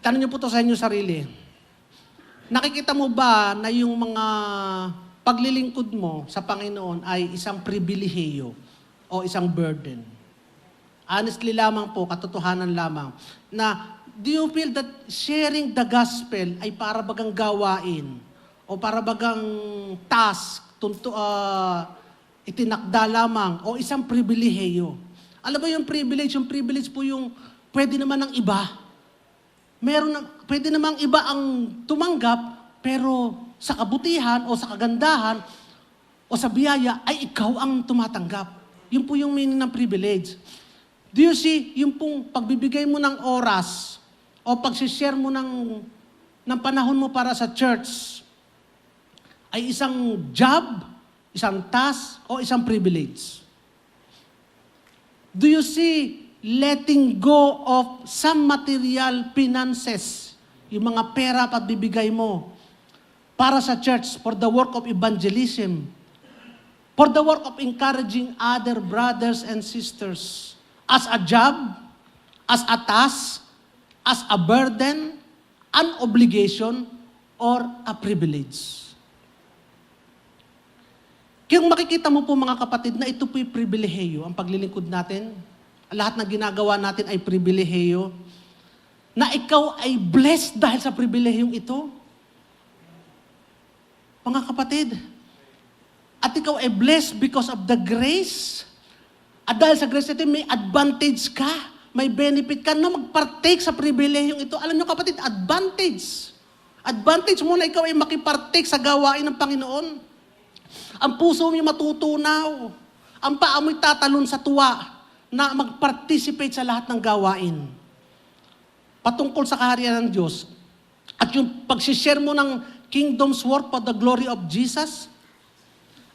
Tanong niyo po to sa inyo sarili. Nakikita mo ba na yung mga paglilingkod mo sa Panginoon ay isang pribilehiyo o isang burden? Honestly lamang po, katotohanan lamang, na do you feel that sharing the gospel ay para bagang gawain o para bagang task, itinakda lamang o isang pribilehiyo? Alam mo yung privilege? Yung privilege po yung pwede naman ng iba. Pwede namang iba ang tumanggap, pero sa kabutihan o sa kagandahan o sa biyaya ay ikaw ang tumatanggap. Yun po yung meaning ng privilege. Do you see, yung pong pagbibigay mo ng oras o pagsishare mo ng panahon mo para sa church ay isang job, isang task, o isang privilege? Do you see letting go of some material finances, yung mga pera pagbibigay mo para sa church for the work of evangelism, for the work of encouraging other brothers and sisters, as a job, as a task, as a burden, an obligation, or a privilege? Kung makikita mo po mga kapatid na ito po'y pribilehiyo, ang paglilingkod natin, lahat na ginagawa natin ay pribilehiyo, na ikaw ay blessed dahil sa pribilehiyong ito. Mga kapatid, at ikaw ay blessed because of the grace. At dahil sa grace ito, may advantage ka, may benefit ka na magpartake sa pribilehiyong ito. Alam niyo kapatid, advantage. Advantage mo na ikaw ay makipartake sa gawain ng Panginoon. Ang puso mo matutunaw. Ang paa mo'y tatalon sa tuwa na mag-participate sa lahat ng gawain patungkol sa kaharian ng Diyos. At yung pagsishare mo ng kingdom's work for the glory of Jesus,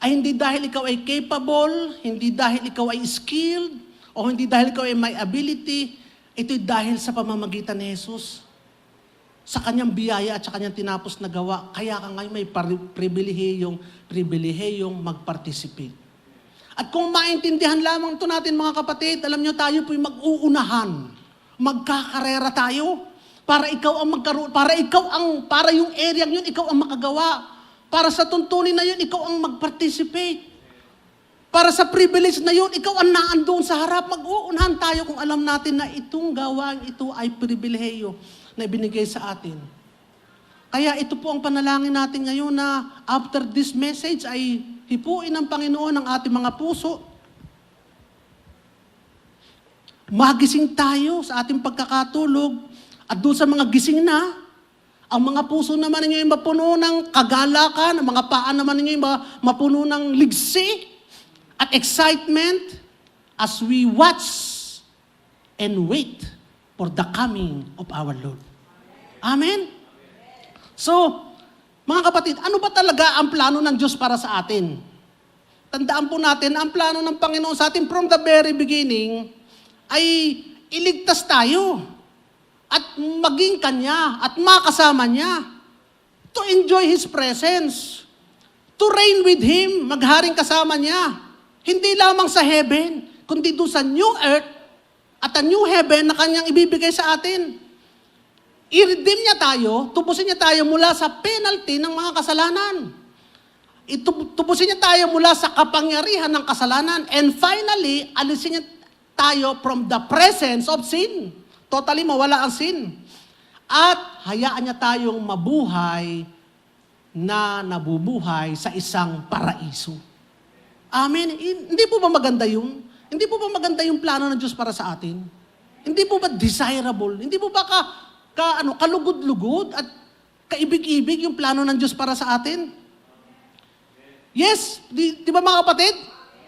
ay hindi dahil ikaw ay capable, hindi dahil ikaw ay skilled, o hindi dahil ikaw ay may ability, ito'y dahil sa pamamagitan ni Jesus. Sa kanyang biyaya at sa kanyang tinapos na gawa, kaya ka ngayon may pribilehiyong mag-participate. At kung maintindihan lamang ito natin mga kapatid, alam nyo tayo po'y mag-uunahan. Magkakarera tayo. Para ikaw ang magkaroon, para yung area yun, ikaw ang makagawa. Para sa tuntunin na yun, ikaw ang mag-participate. Para sa privilege na yun, ikaw ang naandoon sa harap. Mag-uunahan tayo kung alam natin na itong gawain ito ay pribilehiyo na ibinigay sa atin. Kaya ito po ang panalangin natin ngayon na after this message ay hipuin ng Panginoon ang ating mga puso. Magising tayo sa ating pagkakatulog at doon sa mga gising na, ang mga puso naman ninyo ay mapuno ng kagalakan, ang mga paan naman ninyo ay mapuno ng ligsi at excitement as we watch and wait for the coming of our Lord. Amen? So, mga kapatid, ano ba talaga ang plano ng Diyos para sa atin? Tandaan po natin, ang plano ng Panginoon sa atin from the very beginning ay iligtas tayo at maging Kanya at makasama Niya to enjoy His presence, to reign with Him, magharing kasama Niya. Hindi lamang sa heaven, kundi doon sa new earth at a new heaven na Kanyang ibibigay sa atin. I-redeem Niya tayo, tubusin Niya tayo mula sa penalty ng mga kasalanan. Tubusin Niya tayo mula sa kapangyarihan ng kasalanan. And finally, alisin Niya tayo from the presence of sin. Totally mawala ang sin. At hayaan Niya tayong mabuhay na nabubuhay sa isang paraiso. Amen? Hindi po ba maganda yun? Hindi po ba maganda yung plano ng Diyos para sa atin? Hindi po ba desirable? Hindi po ba kalugod-lugod at kaibig-ibig yung plano ng Diyos para sa atin? Yes, di ba mga kapatid?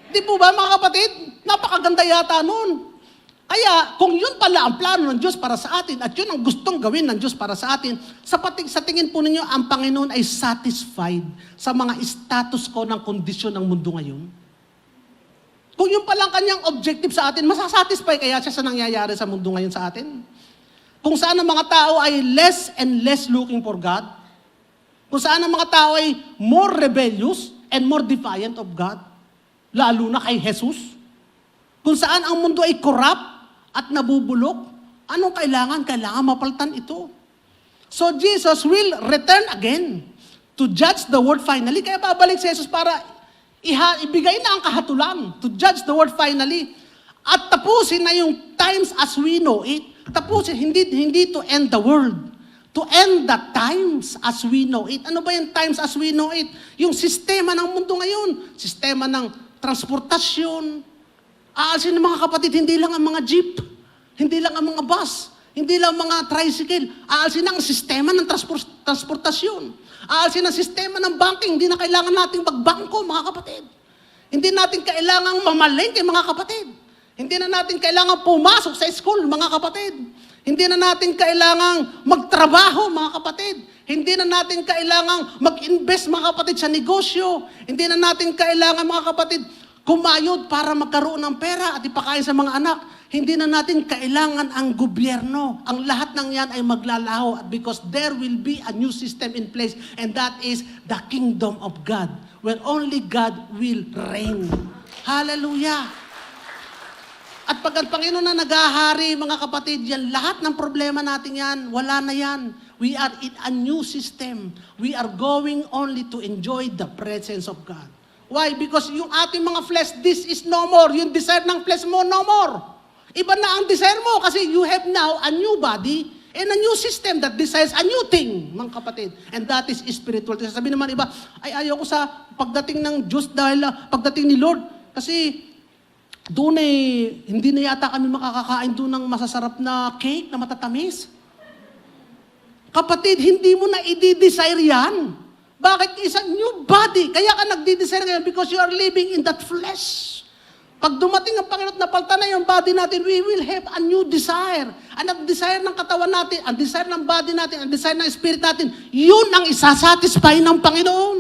Di po ba mga kapatid? Napakaganda yata nun. Kaya kung yun pala ang plano ng Diyos para sa atin at yun ang gustong gawin ng Diyos para sa atin, sa tingin po ninyo, ang Panginoon ay satisfied sa mga status quo ng kondisyon ng mundo ngayon? Kung yun pala ang kanyang objective sa atin, masasatisfy kaya siya sa nangyayari sa mundo ngayon sa atin? Kung saan ang mga tao ay less and less looking for God, kung saan ang mga tao ay more rebellious and more defiant of God, lalo na kay Jesus, kung saan ang mundo ay corrupt at nabubulok, anong kailangan? Kailangan mapalitan ito. So Jesus will return again to judge the world finally. Kaya babalik si Jesus para ibigay na ang kahatulan, to judge the world finally. At tapusin na yung times as we know it. Tapusin, hindi to end the world. To end the times as we know it. Ano ba yung times as we know it? Yung sistema ng mundo ngayon. Sistema ng transportasyon. Aalsin ng mga kapatid, hindi lang ang mga jeep. Hindi lang ang mga bus. Hindi lang mga tricycle. Aalsin ang sistema ng transportasyon. Aalsin ang sistema ng banking. Hindi na kailangan nating magbangko, mga kapatid. Hindi natin kailangang mamalengke, mga kapatid. Hindi na natin kailangang pumasok sa school, mga kapatid. Hindi na natin kailangang magtrabaho, mga kapatid. Hindi na natin kailangang mag-invest, mga kapatid, sa negosyo. Hindi na natin kailangan, mga kapatid, kumayod para magkaroon ng pera at ipakain sa mga anak. Hindi na natin kailangan ang gobyerno. Ang lahat ng yan ay maglalaho because there will be a new system in place and that is the kingdom of God where only God will reign. Hallelujah! At pag ang Panginoon na naghahari, mga kapatid, yan, lahat ng problema natin yan, wala na yan. We are in a new system. We are going only to enjoy the presence of God. Why? Because yung ating mga flesh, this is no more. Yung desire ng flesh mo, no more. Iba na ang desire mo kasi you have now a new body and a new system that desires a new thing, mga kapatid. And that is spiritual. Sabi naman iba, ay ayaw ko sa pagdating ng Diyos dahil pagdating ni Lord. Kasi doon hindi na yata kami makakakain doon ng masasarap na cake na matatamis. Kapatid, hindi mo na i-desire yan. Bakit? Isang new body. Kaya ka nagdi-desire ngayon because you are living in that flesh. Pag dumating ang Panginoon na palta na yung body natin, we will have a new desire. Ang desire ng katawan natin, ang desire ng body natin, ang desire ng spirit natin, yun ang isasatisfy ng Panginoon.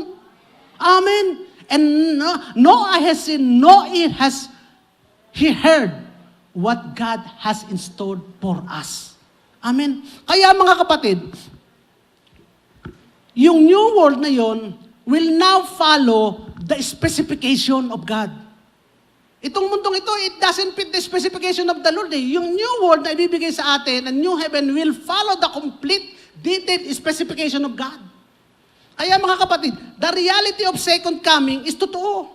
Amen. And no eye has seen, no ear has he heard what God has in store for us. Amen. Kaya mga kapatid, yung new world na yon will now follow the specification of God. Itong mundong ito, it doesn't fit the specification of the Lord. Yung new world na ibibigay sa atin, a new heaven, will follow the complete, detailed specification of God. Kaya mga kapatid, the reality of second coming is totoo.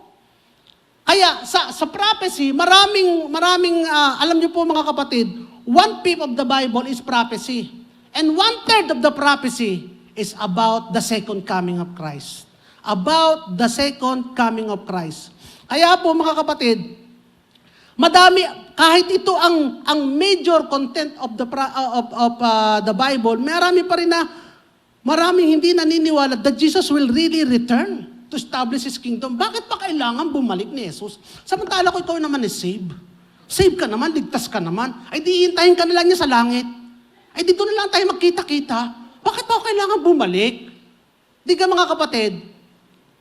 Kaya sa prophecy, maraming alam niyo po mga kapatid, 1/5 of the Bible is prophecy. And 1/3 of the prophecy is about the second coming of Christ. About the second coming of Christ. Kaya po mga kapatid, madami, kahit ito ang major content of the Bible, marami pa rin maraming hindi naniniwala that Jesus will really return to establish His kingdom. Bakit pa kailangan bumalik ni Jesus? Samantala ko ikaw naman is save. Save ka naman, ligtas ka naman. Ay di hintayin ka na lang niya sa langit. Ay dito na lang tayo magkita-kita. Bakit pa kailangan bumalik? Di ka mga kapatid?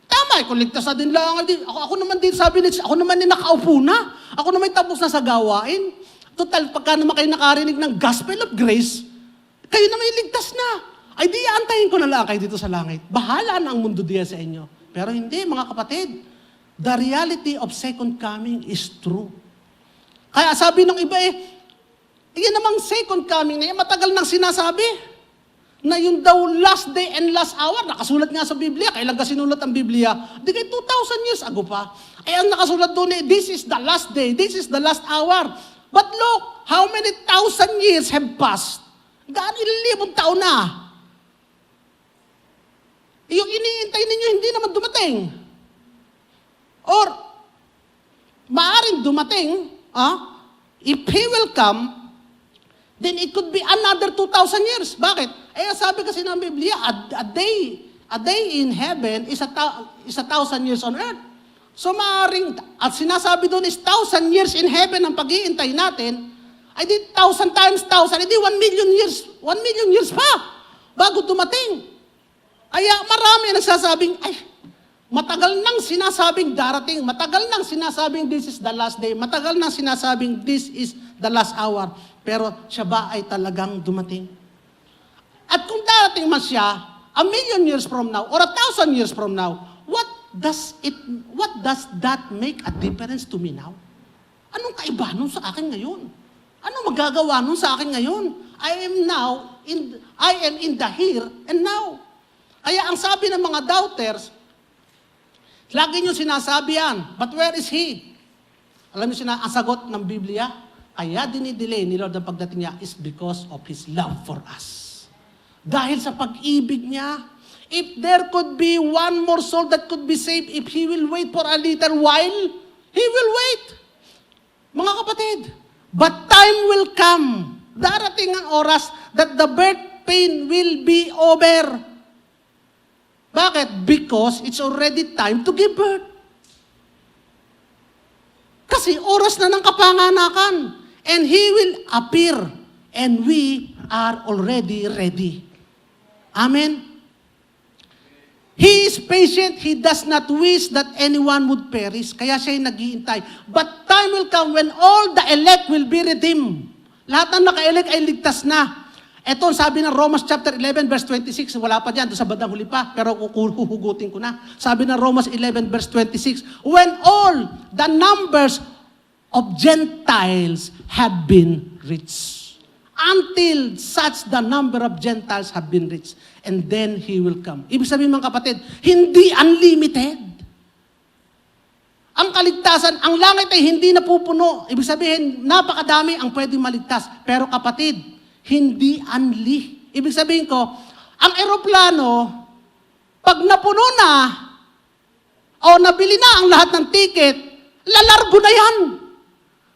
Tama, kung ligtas na din lang. Ako naman din sabi ni, ako naman din nakaupo na. Ako naman tapos na sa gawain. Total, pagka naman kayo nakarinig ng gospel of grace, kayo naman ligtas na. Ay di antayin ko na lang kayo dito sa langit. Bahala na ang mundo diya sa inyo. Pero hindi, mga kapatid. The reality of second coming is true. Kaya sabi ng iba yan namang second coming na yan, matagal nang sinasabi. Na yung daw last day and last hour, nakasulat nga sa Biblia. Kailan ka sinulat ang Biblia? Di kay 2,000 years ago pa. Ay ang nakasulat doon this is the last day, this is the last hour. But look, how many thousand years have passed? Gaano ilang libong taon na? Yung iniintay ninyo, hindi naman dumating. Or, maaaring dumating, if He will come, then it could be another 2,000 years. Bakit? Sabi kasi ng Biblia, a day in heaven is a 1,000 years on earth. So maaaring, at sinasabi doon is 1,000 years in heaven ang pag-iintay natin, ay di 1,000 times 1,000, ay di 1 million years, 1 million years pa, bago dumating. Kaya marami nagsasabing, matagal nang sinasabing darating, matagal nang sinasabing this is the last day, matagal nang sinasabing this is the last hour. Pero siya ba ay talagang dumating? At kung darating man siya, 1,000,000 years from now, or 1,000 years from now, what does that make a difference to me now? Anong kaiba nun sa akin ngayon? Anong magagawa nun sa akin ngayon? I am in the here and now. Kaya ang sabi ng mga doubters, lagi nyo sinasabi yan, but where is He? Alam niyo ang sagot ng Biblia, kaya dinidelay ni Lord ang pagdating niya is because of His love for us. Dahil sa pag-ibig niya, if there could be one more soul that could be saved, if He will wait for a little while, He will wait. Mga kapatid, but time will come. Darating ang oras that the birth pain will be over. Bakit? Because it's already time to give birth. Kasi oras na ng kapanganakan. And He will appear. And we are already ready. Amen? He is patient. He does not wish that anyone would perish. Kaya siya'y naghihintay. But time will come when all the elect will be redeemed. Lahat ng naka-elect ay ligtas na. Ito sabi ng Romans chapter 11 verse 26, wala pa dyan, doon sa bandang huli pa, pero huhugutin ko na. Sabi ng Romans 11 verse 26, when all the numbers of Gentiles have been reached. Until such the number of Gentiles have been reached. And then He will come. Ibig sabihin mga kapatid, hindi unlimited. Ang kaligtasan, ang langit ay hindi napupuno. Ibig sabihin, napakadami ang pwedeng maligtas. Pero kapatid, hindi unli. Ibig sabihin ko, ang eroplano, pag napuno na, o nabili na ang lahat ng ticket, lalargo na yan.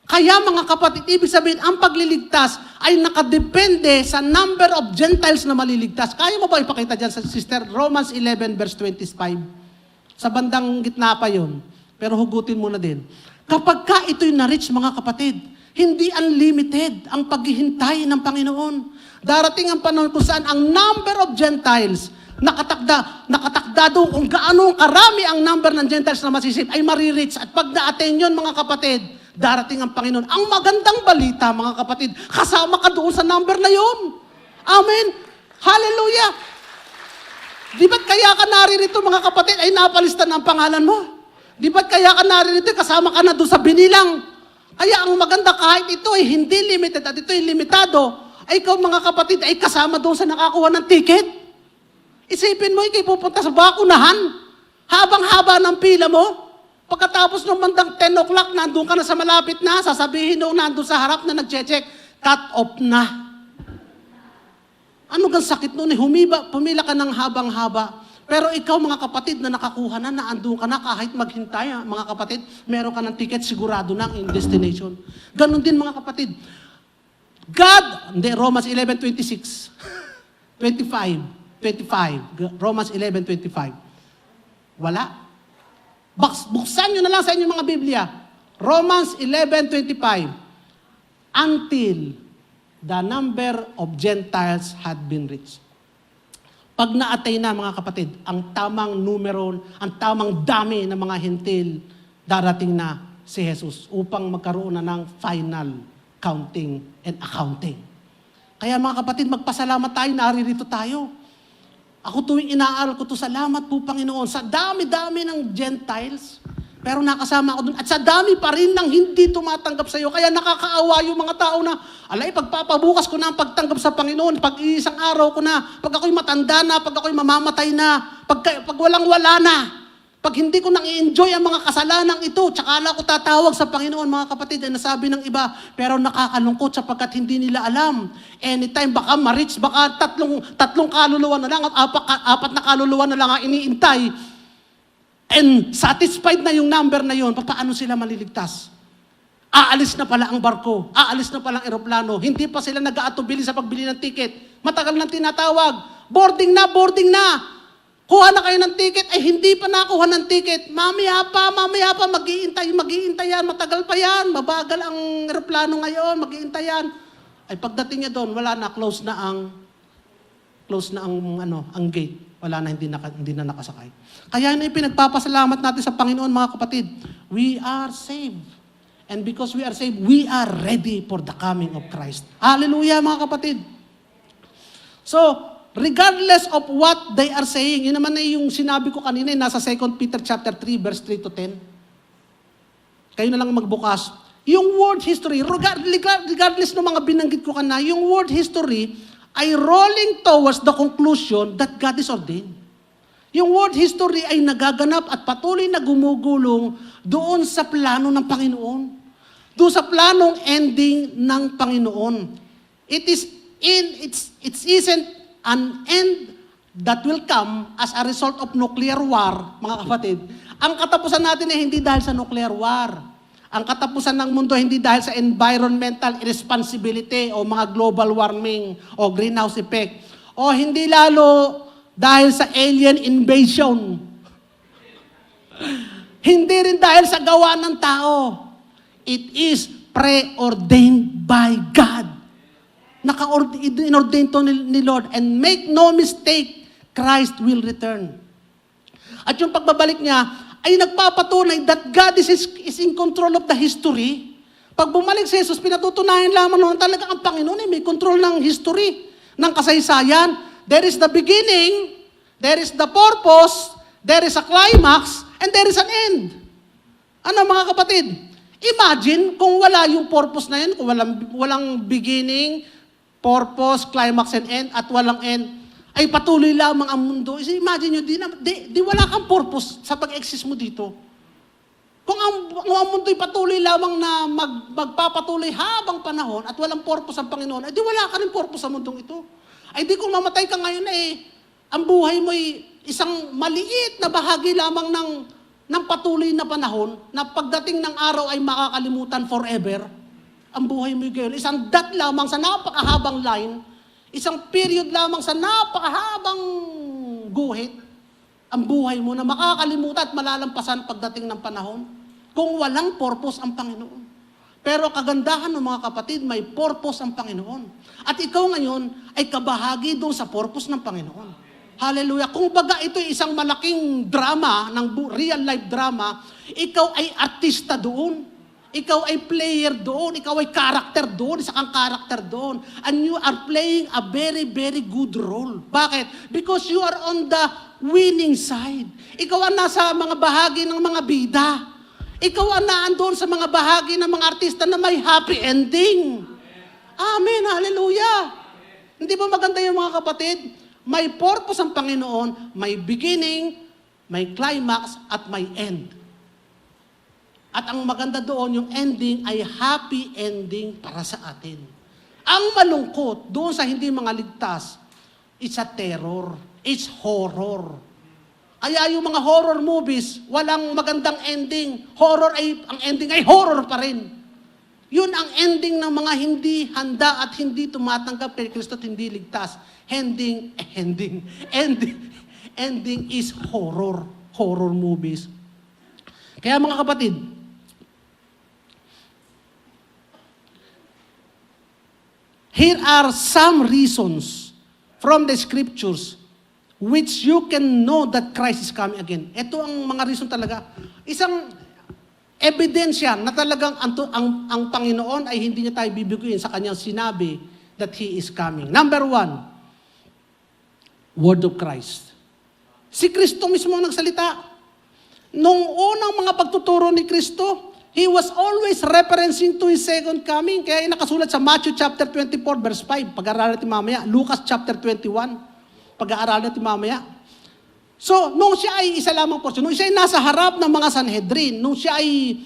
Kaya mga kapatid, ibig sabihin, ang pagliligtas ay nakadepende sa number of Gentiles na maliligtas. Kaya mo ba ipakita dyan sa sister? Romans 11 verse 25. Sa bandang gitna pa yun. Pero hugutin mo na din. Kapag ka ito'y na-reach mga kapatid, hindi unlimited ang paghihintay ng Panginoon. Darating ang panahon kung saan ang number of Gentiles nakatakda doon kung gaano karami ang number ng Gentiles na masisip ay maririch. At pag na-attain yun mga kapatid, darating ang Panginoon. Ang magandang balita mga kapatid, kasama ka doon sa number na yun. Amen. Hallelujah. Di ba't kaya ka naririto mga kapatid ay napalista ng pangalan mo? Di ba't kaya ka naririto kasama ka na doon sa binilang? Kaya ang maganda kahit ito ay hindi limited at ito ay limitado, ay ikaw mga kapatid ay kasama doon sa nakakuha ng ticket. Isipin mo, ikay pupunta sa bakunahan, habang-haba ng pila mo, pagkatapos ng bandang 10 o'clock, nandun ka na sa malapit na, sasabihin nung nandun sa harap na nag-check, cut off na. Ano gang sakit nun? Pumila ka ng habang-haba. Pero ikaw mga kapatid na nakakuha na, naandun ka na kahit maghintay, mga kapatid, meron ka ng ticket, sigurado na ang destination. Ganon din mga kapatid. Romans 11:26. 25. Romans 11:25. Wala. Buksan nyo na lang sa inyong mga Biblia. Romans 11:25. Until the number of Gentiles had been reached. Pag na-atay na mga kapatid, ang tamang numero, ang tamang dami ng mga hentil, darating na si Jesus upang magkaroon na ng final counting and accounting. Kaya mga kapatid, magpasalamat tayo, naririto tayo. Ako tuwing inaaral ko to, salamat po Panginoon, sa dami-dami ng Gentiles, pero nakasama ako dun. At sa dami pa rin ng hindi tumatanggap sa iyo. Kaya nakakaawa yung mga tao na, alay, pagpapabukas ko na ang pagtanggap sa Panginoon, pag isang araw ko na, pag ako'y matanda na, pag ako'y mamamatay na, pag walang-wala na, pag hindi ko nang i-enjoy ang mga kasalanang ito, tsaka lang ako tatawag sa Panginoon, mga kapatid, ay nasabi ng iba, pero nakakalungkot sapagkat hindi nila alam. Anytime, baka ma-reach, baka tatlong kaluluwa na lang, at apat na kaluluwa na lang ang iniintay, and satisfied na yung number na yun, paano sila maliligtas? Aalis na pala ang barko, aalis na pala ang eroplano, hindi pa sila nag-aatubili sa pagbili ng ticket, matagal nang tinatawag, boarding na, kuha na kayo ng ticket, ay hindi pa nakuha ng ticket, mamaya pa, mag-iintay yan, matagal pa yan, mabagal ang eroplano ngayon, mag-iintay yan. Ay pagdating niya doon, wala na, close na ang gate. Wala na, hindi na nakasakay. Kaya na pinagpapasalamat natin sa Panginoon, mga kapatid. We are saved. And because we are saved, we are ready for the coming of Christ. Hallelujah, mga kapatid. So, regardless of what they are saying, yun naman na yung sinabi ko kanina, nasa 2 Peter chapter 3, verse 3 to 10. Kayo na lang magbukas. Yung word history, regardless ng mga binanggit ko kana, yung word history ay rolling towards the conclusion that God is ordained. Yung word history ay nagaganap at patuloy na gumugulong doon sa plano ng Panginoon. Doon sa planong ending ng Panginoon. It isn't an end that will come as a result of nuclear war, mga kapatid. Ang katapusan natin ay hindi dahil sa nuclear war. Ang katapusan ng mundo hindi dahil sa environmental irresponsibility o mga global warming o greenhouse effect. O hindi lalo dahil sa alien invasion. Hindi rin dahil sa gawa ng tao. It is preordained by God. Inordain to ni Lord. And make no mistake, Christ will return. At yung pagbabalik niya ay nagpapatunay that God is in control of the history. Pag bumalik si Jesus, pinatutunayan lamang naman talaga ang Panginoon may control ng history, ng kasaysayan. There is the beginning, there is the purpose, there is a climax, and there is an end. Ano mga kapatid? Imagine kung wala yung purpose na yun, kung walang beginning, purpose, climax, and end, at walang end, ay patuloy lamang ang mundo. Imagine nyo, di wala kang purpose sa pag-exist mo dito. Kung ang mundo'y patuloy lamang na magpapatuloy habang panahon at walang purpose ang Panginoon, ay di wala ka rin purpose sa mundong ito. Ay di kung mamatay ka ngayon ang buhay mo'y isang maliit na bahagi lamang ng patuloy na panahon na pagdating ng araw ay makakalimutan forever. Ang buhay mo'y gayon. Isang dot lamang sa napakahabang line, isang period lamang sa napakahabang guhit, ang buhay mo na makakalimutan at malalampasan pagdating ng panahon kung walang purpose ang Panginoon. Pero kagandahan ng mga kapatid, may purpose ang Panginoon. At ikaw ngayon ay kabahagi doon sa purpose ng Panginoon. Hallelujah. Kung baga ito ay isang malaking drama, real life drama, ikaw ay artista doon. Ikaw ay player doon. Ikaw ay character doon. Isa kang character doon. And you are playing a very, very good role. Bakit? Because you are on the winning side. Ikaw ang nasa mga bahagi ng mga bida. Ikaw ang naandoon sa mga bahagi ng mga artista na may happy ending. Amen. Hallelujah. Hindi ba maganda yung mga kapatid? May purpose ang Panginoon, may beginning, may climax, at may end. At ang maganda doon, yung ending ay happy ending para sa atin. Ang malungkot doon sa hindi mga ligtas, it's a terror, it's horror. Kaya yung mga horror movies, walang magandang ending. Ang ending ay horror pa rin. Yun ang ending ng mga hindi handa at hindi tumatanggap kay Kristo at hindi ligtas. Ending is horror. Horror movies. Kaya mga kapatid, here are some reasons from the scriptures which you can know that Christ is coming again. Ito ang mga reason talaga. Isang ebidensya na talagang ang Panginoon ay hindi niya tayo bibiguin sa kanyang sinabi that He is coming. Number 1, Word of Christ. Si Kristo mismo ang nagsalita. Nung unang mga pagtuturo ni Kristo, He was always referencing to His second coming. Kaya nakasulat sa Matthew chapter 24 verse 5, pag-aaralan natin mamaya. Lucas chapter 21, pag-aaralan natin mamaya. So, nung siya ay isa lamang portion, nung siya ay nasa harap ng mga Sanhedrin, nung siya ay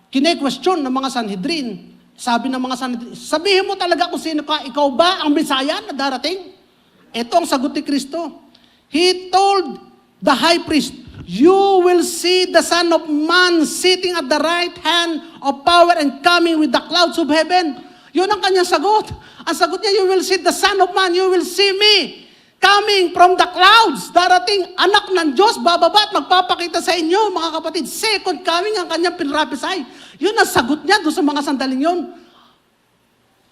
kine-question ng mga Sanhedrin, sabi ng mga Sanhedrin, sabihin mo talaga kung sino ka, ikaw ba ang Messiah na darating? Ito ang sagot ni Kristo. He told the high priest, you will see the Son of Man sitting at the right hand of power and coming with the clouds of heaven. Yun ang kanyang sagot. Ang sagot niya, you will see the Son of Man, you will see me coming from the clouds. Darating, anak ng Diyos, bababa at magpapakita sa inyo, mga kapatid. Second coming ang kanyang pinrapisay. Yun ang sagot niya doon sa mga sandaling yun.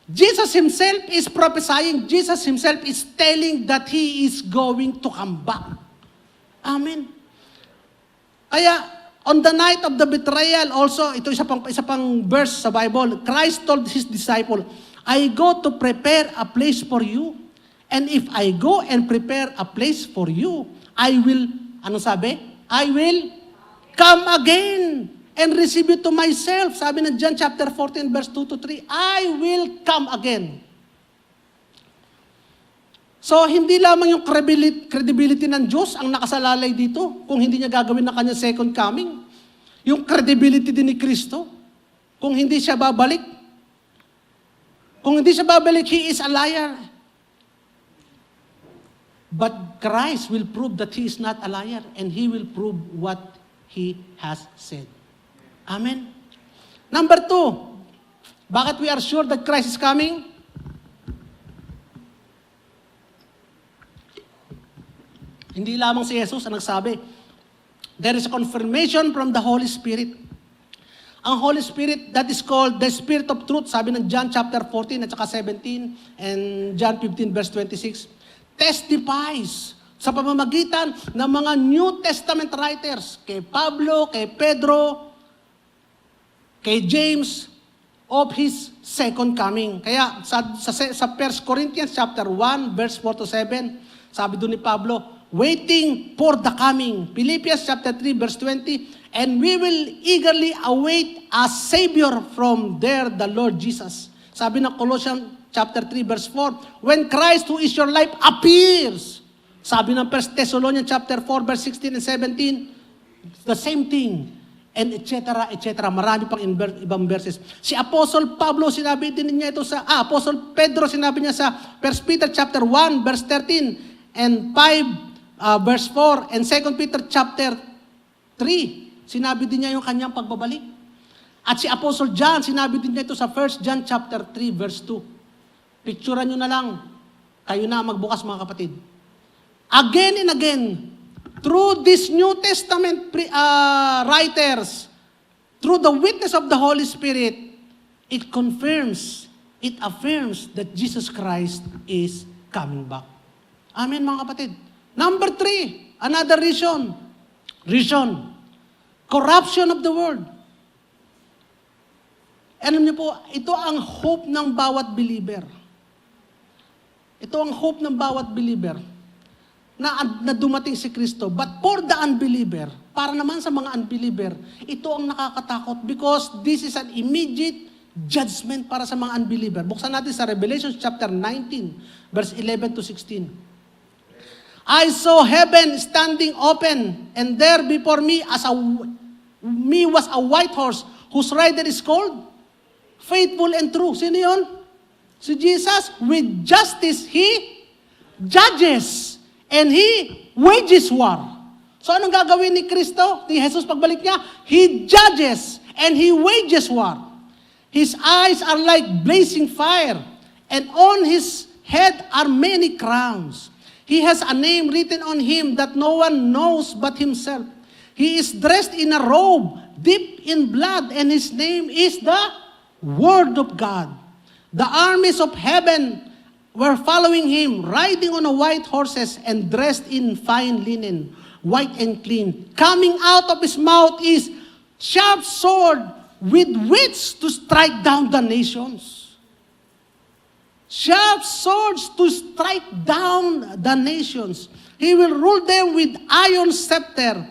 Jesus Himself is prophesying. Jesus Himself is telling that He is going to come back. Amen. Kaya, on the night of the betrayal, also, ito isa pang verse sa Bible, Christ told His disciple, I go to prepare a place for you. And if I go and prepare a place for you, I will, ano sabi? I will come again and receive you to myself. Sabi ng John chapter 14, verse 2 to 3, I will come again. So, hindi lamang yung credibility ng Diyos ang nakasalalay dito kung hindi niya gagawin na kanyang second coming. Yung credibility din ni Kristo, kung hindi siya babalik. Kung hindi siya babalik, He is a liar. But Christ will prove that He is not a liar and He will prove what He has said. Amen? Number 2, bakit we are sure that Christ is coming? Hindi lamang si Jesus ang nagsabi. There is a confirmation from the Holy Spirit. Ang Holy Spirit, that is called the Spirit of Truth, sabi ng John chapter 14 at saka 17 and John 15 verse 26, testifies sa pamamagitan ng mga New Testament writers, kay Pablo, kay Pedro, kay James, of His second coming. Kaya sa 1 Corinthians chapter 1 verse 4 to 7, sabi doon ni Pablo, waiting for the coming. Philippians chapter 3 verse 20, and we will eagerly await a Savior from there, the Lord Jesus. Sabi ng Colossians chapter 3 verse 4, when Christ who is your life appears. Sabi ng 1 Thessalonians chapter 4 verse 16 and 17, the same thing. And etc. etc. Marami pang ibang verses. Si Apostle Pablo, sinabi din niya ito sa, Apostle Pedro, sinabi niya sa 1 Peter chapter 1 verse 13 and 5 verse 4 and 2 Peter chapter 3. Sinabi din niya yung kanyang pagbabalik. At si Apostle John, sinabi din niya ito sa 1 John chapter 3 verse 2. Picturean nyo na lang. Kayo na magbukas mga kapatid. Again and again, through these New Testament writers, through the witness of the Holy Spirit, it confirms, it affirms that Jesus Christ is coming back. Amen mga kapatid. Number 3, another reason. Corruption of the world. Alam niyo po, ito ang hope ng bawat believer. Ito ang hope ng bawat believer na dumating si Kristo. But for the unbeliever, para naman sa mga unbeliever, ito ang nakakatakot because this is an immediate judgment para sa mga unbeliever. Buksan natin sa Revelation chapter 19, verse 11 to 16. I saw heaven standing open, and there before me was a white horse whose rider is called Faithful and True. Sino yun? Si Jesus. With justice, He judges. And He wages war. So anong gagawin ni Kristo, ni Jesus pagbalik niya? He judges and He wages war. His eyes are like blazing fire, and on His head are many crowns. He has a name written on Him that no one knows but Himself. He is dressed in a robe dipped in blood, and His name is the Word of God. The armies of heaven were following Him, riding on white horses and dressed in fine linen, white and clean. Coming out of His mouth is sharp sword with which to strike down the nations. Sharp swords to strike down the nations. He will rule them with iron scepter,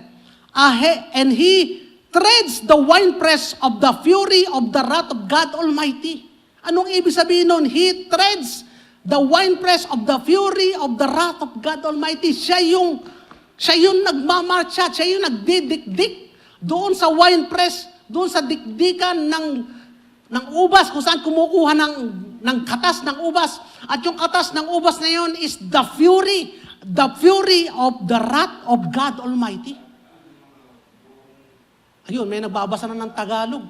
and He treads the winepress of the fury of the wrath of God Almighty. Anong ibig sabihin nun? He treads the winepress of the fury of the wrath of God Almighty. Siya yung nagmamarcha, siya yung nagdidikdik doon sa winepress, doon sa dikdikan ng ubas, kung saan kumukuha ng katas ng ubas. At yung katas ng ubas na yun is the fury of the wrath of God Almighty. Ayun, may nagbabasa na ng Tagalog.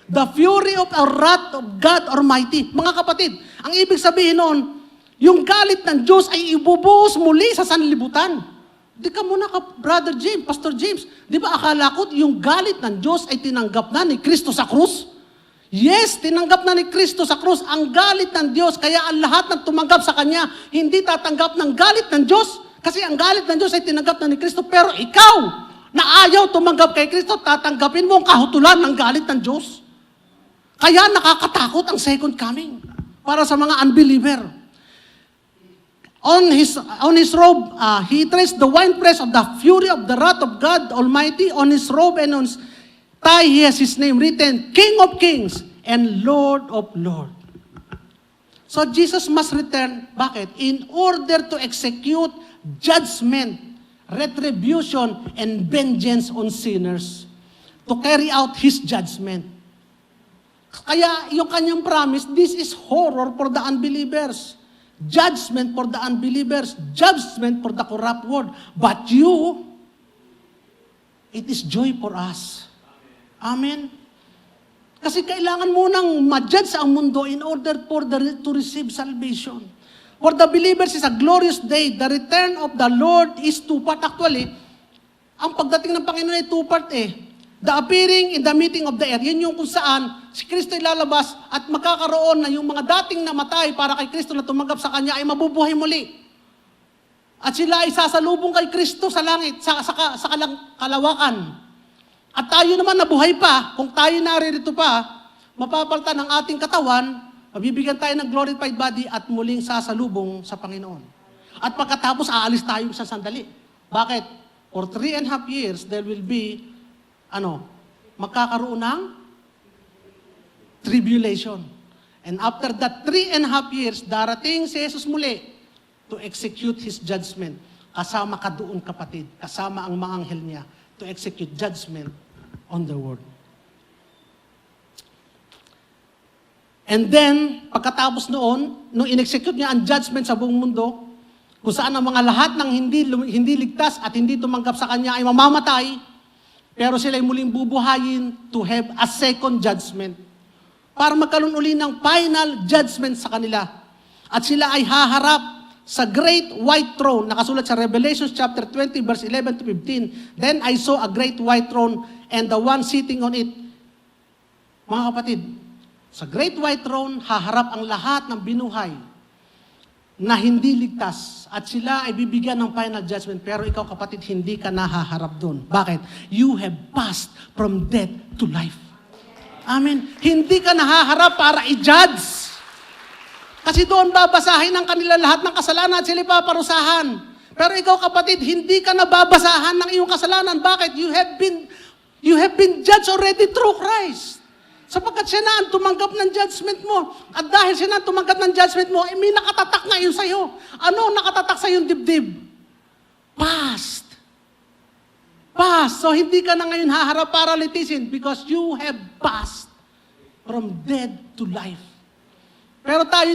The fury of the wrath of God Almighty. Mga kapatid, ang ibig sabihin noon, yung galit ng Diyos ay ibubuhos muli sa sanlibutan. Di ka muna Brother James, Pastor James, di ba akala ko yung galit ng Diyos ay tinanggap na ni Kristo sa krus? Yes, tinanggap na ni Kristo sa krus ang galit ng Diyos, kaya ang lahat ng tumanggap sa Kanya, hindi tatanggap ng galit ng Diyos, kasi ang galit ng Diyos ay tinanggap na ni Kristo, pero ikaw, na ayaw tumanggap kay Kristo, tatanggapin mo ang kahutulan ng galit ng Diyos. Kaya nakakatakot ang second coming para sa mga unbeliever. On his robe, he treads the winepress of the fury of the wrath of God Almighty. On his robe and He has His name written, King of Kings and Lord of Lords. So Jesus must return. Bakit? In order to execute judgment, retribution, and vengeance on sinners. To carry out His judgment. Kaya yung kanyang promise, this is horror for the unbelievers. Judgment for the unbelievers. Judgment for the corrupt world. But you, it is joy for us. Amen. Kasi kailangan mo nang ma-judge ang mundo in order to receive salvation. For the believers is a glorious day. The return of the Lord is two-part. Actually, ang pagdating ng Panginoon ay two-part eh. The appearing in the meeting of the earth. Yun yung kung saan si Kristo ay lalabas at magkakaroon na yung mga dating namatay para kay Kristo na tumanggap sa Kanya ay mabubuhay muli. At sila ay sasalubong kay Kristo sa langit, sa kalawakan. At tayo naman nabuhay pa, kung tayo naririto pa, mapapalitan ng ating katawan, mabibigyan tayo ng glorified body at muling sasalubong sa Panginoon. At pagkatapos, aalis tayo sa sandali. Bakit? For 3.5 years, there will be, magkakaroon ng tribulation. And after that 3.5 years, darating si Jesus muli to execute His judgment. Kasama ka doon, kapatid. Kasama ang mga anghel niya to execute judgment on the world. And then, pagkatapos noon, nung in-execute niya ang judgment sa buong mundo, kung saan ang mga lahat ng hindi ligtas at hindi tumanggap sa Kanya ay mamamatay, pero sila ay muling bubuhayin to have a second judgment para magkaroon uli ng final judgment sa kanila. At sila ay haharap sa great white throne, nakasulat sa Revelation chapter 20, verse 11 to 15. Then I saw a great white throne and the one sitting on it. Mga kapatid, sa great white throne, haharap ang lahat ng binuhay na hindi ligtas. At sila ay bibigyan ng final judgment. Pero ikaw, kapatid, hindi ka nahaharap doon. Bakit? You have passed from death to life. Amen. Hindi ka nahaharap para i-judge. Kasi doon babasahin ng kanila lahat ng kasalanan at sila paparusahan. Pero ikaw, kapatid, hindi ka nababasahan ng iyong kasalanan. Bakit? You have been judged already through Christ. Sapagkat siya na ang tumanggap ng judgment mo. At dahil siya na ang tumanggap ng judgment mo, may nakatatak na yun sa'yo. Ano nakatatak sa iyong dibdib? Past. Past. So hindi ka na ngayon haharap para litisin because you have passed from dead to life. Pero tayo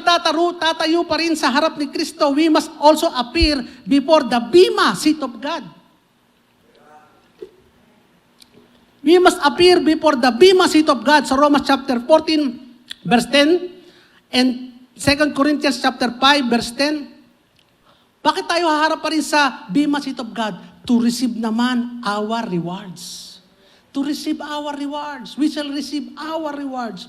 tatayo pa rin sa harap ni Kristo. We must also appear before the Bema seat of God. We must appear before the Bema seat of God sa Romans chapter 14, verse 10, and 2 Corinthians chapter 5, verse 10. Bakit tayo haharap pa rin sa Bema seat of God? To receive naman our rewards. To receive our rewards. We shall receive our rewards.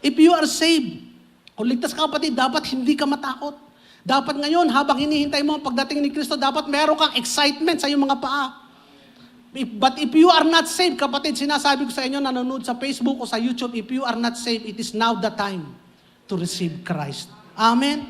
If you are saved, kung ligtas ka, kapatid, dapat hindi ka matakot. Dapat ngayon, habang hinihintay mo ang pagdating ni Kristo, dapat meron kang excitement sa iyong mga paa. But if you are not saved, kapatid, sinasabi ko sa inyo, nanonood sa Facebook o sa YouTube, if you are not saved, it is now the time to receive Christ. Amen?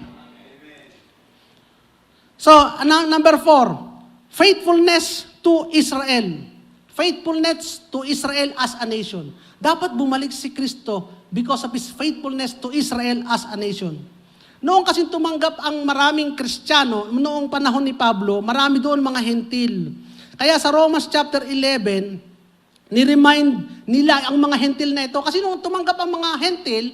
So, number 4, faithfulness to Israel. Faithfulness to Israel as a nation. Dapat bumalik si Kristo because of His faithfulness to Israel as a nation. Noong kasi tumanggap ang maraming Kristiyano, noong panahon ni Pablo, marami doon mga hentil. Kaya sa Romans chapter 11, ni-remind nila ang mga hentil na ito. Kasi noong tumanggap ang mga hentil,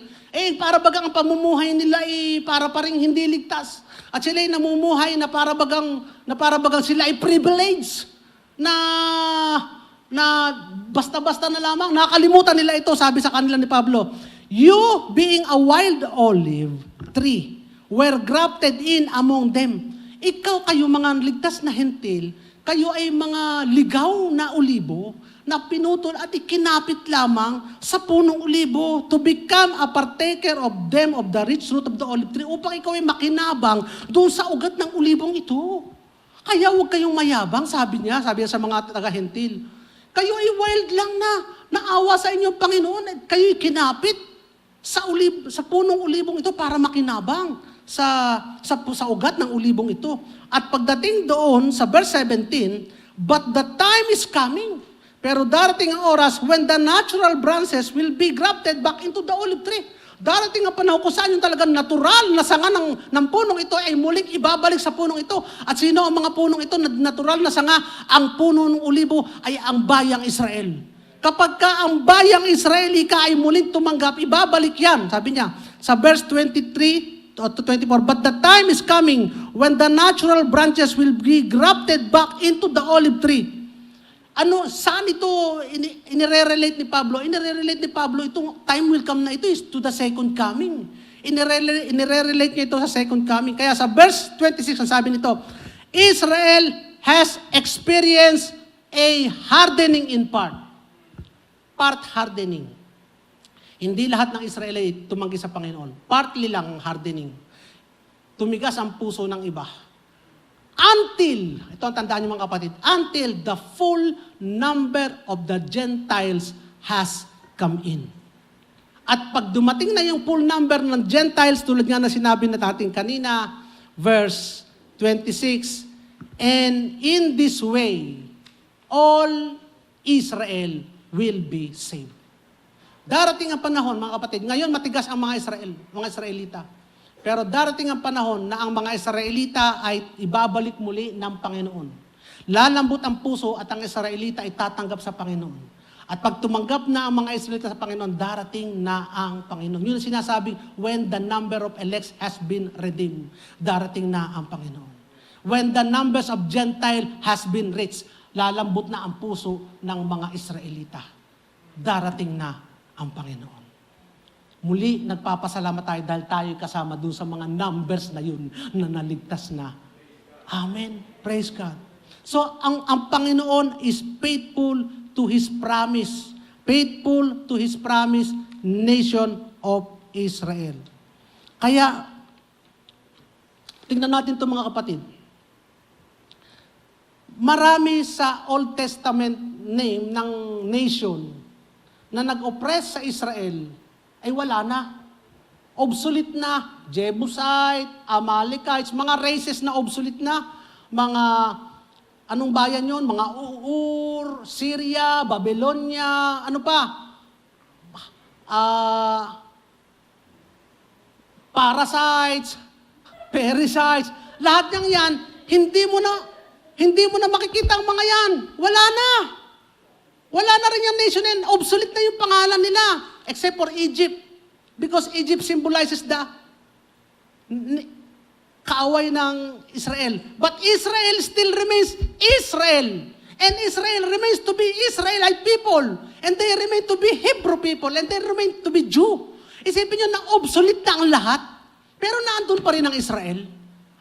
para bagang ang pamumuhay nila para pa rin hindi ligtas. At sila ay namumuhay na para bagang sila ay privilege na basta-basta na lamang, nakalimutan nila ito, sabi sa kanila ni Pablo, you being a wild olive tree, were grafted in among them. Ikaw kayo mga ligtas na hentil, kayo ay mga ligaw na olibo, na pinutol at ikinapit lamang sa punong olibo to become a partaker of them of the rich root of the olive tree upang ikaw ay makinabang doon sa ugat ng olibong ito. Kaya huwag kayong mayabang, sabi niya sa mga taga-hentil. Kayo ay wild lang na naawa sa inyong Panginoon at kayo'y kinapit sa punong ulibong ito para makinabang sa ugat ng ulibong ito. At pagdating doon sa verse 17, but the time is coming. Pero darating ang oras when the natural branches will be grafted back into the olive tree. Darating ang panahon kung saan yung talagang natural na sanga ng punong ito ay muling ibabalik sa punong ito. At sino ang mga punong ito na natural na sanga? Ang puno ng olibo ay ang bayang Israel. Kapag ka ang bayang Israeli ka ay muling tumanggap, ibabalik yan. Sabi niya, sa verse 23 to 24, but the time is coming when the natural branches will be grafted back into the olive tree. Saan ito inire-relate ni Pablo? Inire-relate ni Pablo, itong time will come na ito is to the second coming. Inire-relate niya ito sa second coming. Kaya sa verse 26, ang sabi nito, Israel has experienced a hardening in part. Part hardening. Hindi lahat ng Israel ay tumanggi sa Panginoon. Partly lang hardening. Tumigas ang puso ng iba. Until, ito ang tandaan niyo mga kapatid, until the full number of the Gentiles has come in. At pag dumating na yung full number ng Gentiles, tulad nga na sinabi na natin kanina, verse 26, and in this way, all Israel will be saved. Darating ang panahon, mga kapatid, ngayon matigas ang mga Israelita. Pero darating ang panahon na ang mga Israelita ay ibabalik muli ng Panginoon. Lalambot ang puso at ang Israelita ay tatanggap sa Panginoon. At pag tumanggap na ang mga Israelita sa Panginoon, darating na ang Panginoon. Yun ang sinasabing, when the number of elects has been redeemed, darating na ang Panginoon. When the numbers of Gentile has been reached, lalambot na ang puso ng mga Israelita. Darating na ang Panginoon. Muli, nagpapasalamat tayo dahil tayo kasama dun sa mga numbers na yun na naligtas na. Amen. Praise God. So, ang Panginoon is faithful to His promise. Faithful to His promise, nation of Israel. Kaya, tingnan natin ito mga kapatid. Marami sa Old Testament name ng nation na nag-oppress sa Israel, ay wala na. Obsolete na. Jebusite, Amalekites, mga races na obsolete na. Mga, anong bayan yon? Mga Ur, Syria, Babylonia, ano pa? Parasites, Parasites, lahat ng yan, hindi mo na makikita ang mga yan. Wala na. Wala na rin yung nation yan. Obsolete na yung pangalan nila. Except for Egypt. Because Egypt symbolizes the kaaway ng Israel. But Israel still remains Israel. And Israel remains to be Israelite people. And they remain to be Hebrew people. And they remain to be Jew. Isipin nyo na obsolete na ang lahat. Pero naandun pa rin ang Israel.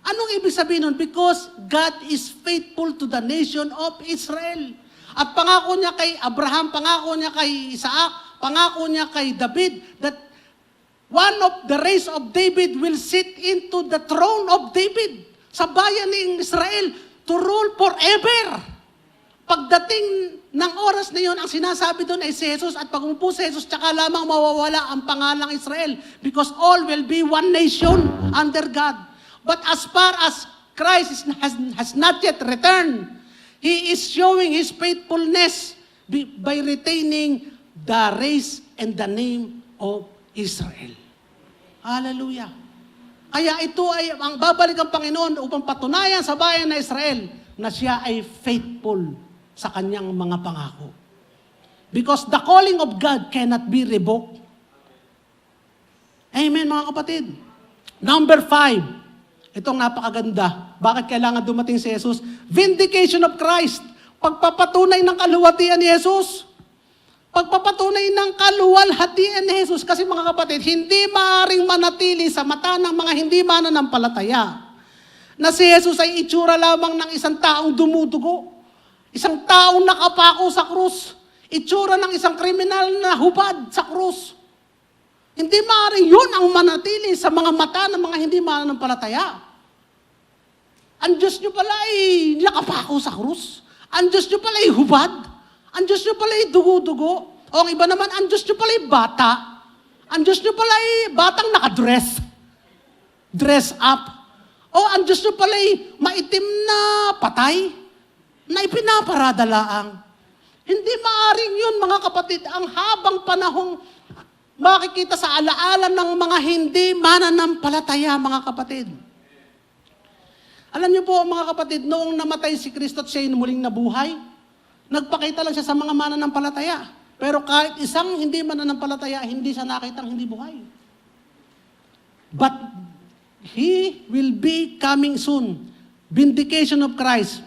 Anong ibig sabihin nun? Because God is faithful to the nation of Israel. At pangako niya kay Abraham, pangako niya kay Isaac, pangako niya kay David, that one of the race of David will sit into the throne of David sa bayan ng Israel to rule forever. Pagdating ng oras na yun, ang sinasabi doon ay si Jesus, at pag umupo si Jesus, tsaka lamang mawawala ang pangalang Israel because all will be one nation under God. But as far as Christ has not yet returned, He is showing His faithfulness by retaining the race and the name of Israel. Hallelujah. Kaya ito ay ang babalik ang Panginoon upang patunayan sa bayan na Israel na siya ay faithful sa kanyang mga pangako. Because the calling of God cannot be revoked. Amen, mga kapatid. Number 5. Itong napakaganda. Bakit kailangan dumating si Jesus? Vindication of Christ. Pagpapatunay ng kaluwalhatian ni Jesus. Pagpapatunay ng kaluwalhatian ni Jesus. Kasi mga kapatid, hindi maaaring manatili sa mata ng mga hindi mananampalataya na si Jesus ay itsura lamang ng isang taong dumudugo. Isang taong nakapako sa krus. Itsura ng isang kriminal na hubad sa krus. Hindi maaaring yun ang manatili sa mga mata ng mga hindi mananampalataya. Ang Diyos nyo pala ay nakapako sa krus. Ang Diyos nyo pala ay hubad. Ang Diyos nyo pala ay dugo-dugo. O ang iba naman, ang Diyos nyo pala ay bata. Ang Diyos nyo pala ay batang nakadress. Dress up. O ang Diyos nyo pala ay maitim na patay na ipinaparadalaang. Hindi maaring yun, mga kapatid, ang habang panahong makikita sa alaala ng mga hindi mananampalataya, mga kapatid. Alam niyo po, mga kapatid, noong namatay si Kristo at siya muling nabuhay, nagpakita lang siya sa mga mananampalataya. Pero kahit isang hindi mananampalataya, hindi siya nakitang hindi buhay. But He will be coming soon. Vindication of Christ.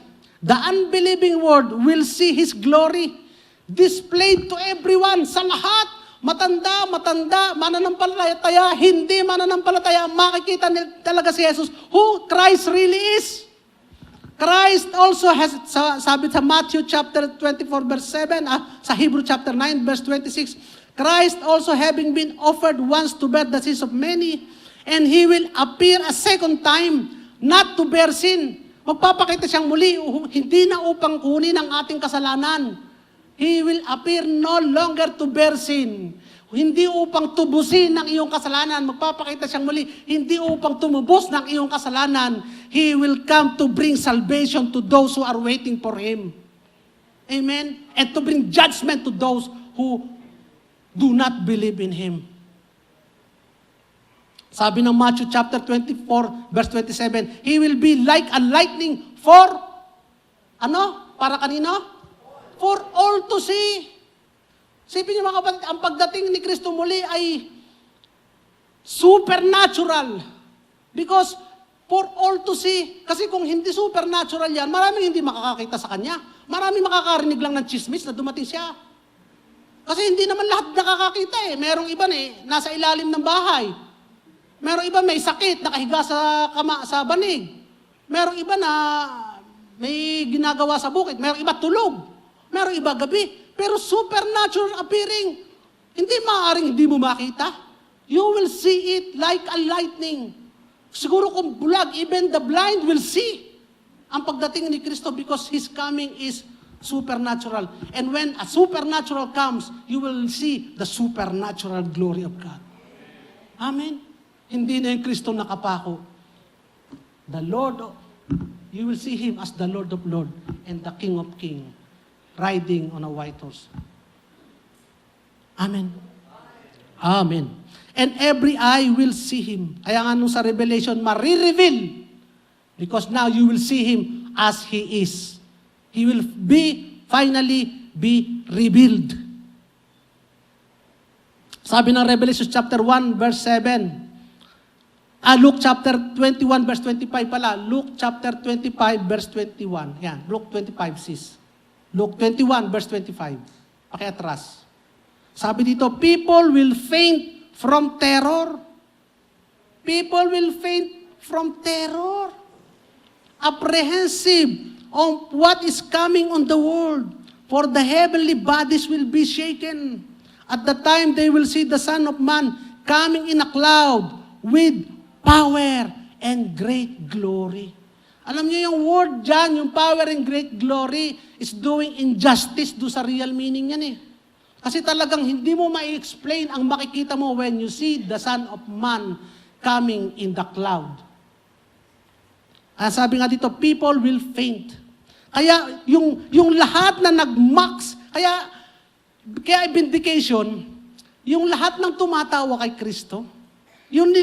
The unbelieving world will see His glory displayed to everyone, sa lahat. Matanda, mananampalataya, hindi mananampalataya, makikita nila talaga si Jesus, who Christ really is. Christ also has, sabi sa Matthew chapter 24 verse 7, sa Hebrew chapter 9 verse 26, Christ also having been offered once to bear the sins of many, and He will appear a second time, not to bear sin. Magpapakita siyang muli, hindi na upang kunin ang ating kasalanan. He will appear no longer to bear sin. Hindi upang tubusin ng iyong kasalanan. Magpapakita siyang muli, hindi upang tumubos ng iyong kasalanan. He will come to bring salvation to those who are waiting for Him. Amen? And to bring judgment to those who do not believe in Him. Sabi ng Matthew chapter 24, verse 27, He will be like a lightning for, para kanino? For all to see. Sipin niyo mga kapatid, ang pagdating ni Kristo muli ay supernatural. Because for all to see. Kasi kung hindi supernatural yan, maraming hindi makakakita sa Kanya. Maraming makakarinig lang ng chismis na dumating siya. Kasi hindi naman lahat nakakakita eh. Merong iba nasa ilalim ng bahay. Merong iba may sakit, nakahiga sa banig. Merong iba na may ginagawa sa bukid. Merong iba tulog. Merong iba gabi. Pero supernatural appearing. Hindi maaaring hindi mo makita. You will see it like a lightning. Siguro kung bulag, even the blind will see ang pagdating ni Kristo because His coming is supernatural. And when a supernatural comes, you will see the supernatural glory of God. Amen? Hindi na yung Kristo nakapako. The Lord, you will see Him as the Lord of Lords and the King of Kings, riding on a white horse. Amen. Amen. And every eye will see Him. Kaya nga nung sa Revelation, marireveal. Because now you will see Him as He is. He will finally be revealed. Sabi ng Revelation chapter 1 verse 7. Luke chapter 21 verse 25 pala. Luke chapter 25 verse 21. Yan, Luke 25 sis. Luke 21 verse 25. Pakiatras. Sabi dito, people will faint from terror. People will faint from terror. Apprehensive of what is coming on the world. For the heavenly bodies will be shaken. At the time they will see the Son of Man coming in a cloud with power and great glory. Alam niyo yung word dyan, yung power and great glory is doing injustice do sa real meaning yan eh. Kasi talagang hindi mo ma-explain ang makikita mo when you see the Son of Man coming in the cloud. Sabi nga dito, people will faint. Kaya yung lahat na nag-max, kaya vindication, yung lahat ng tumatawa kay Kristo, yung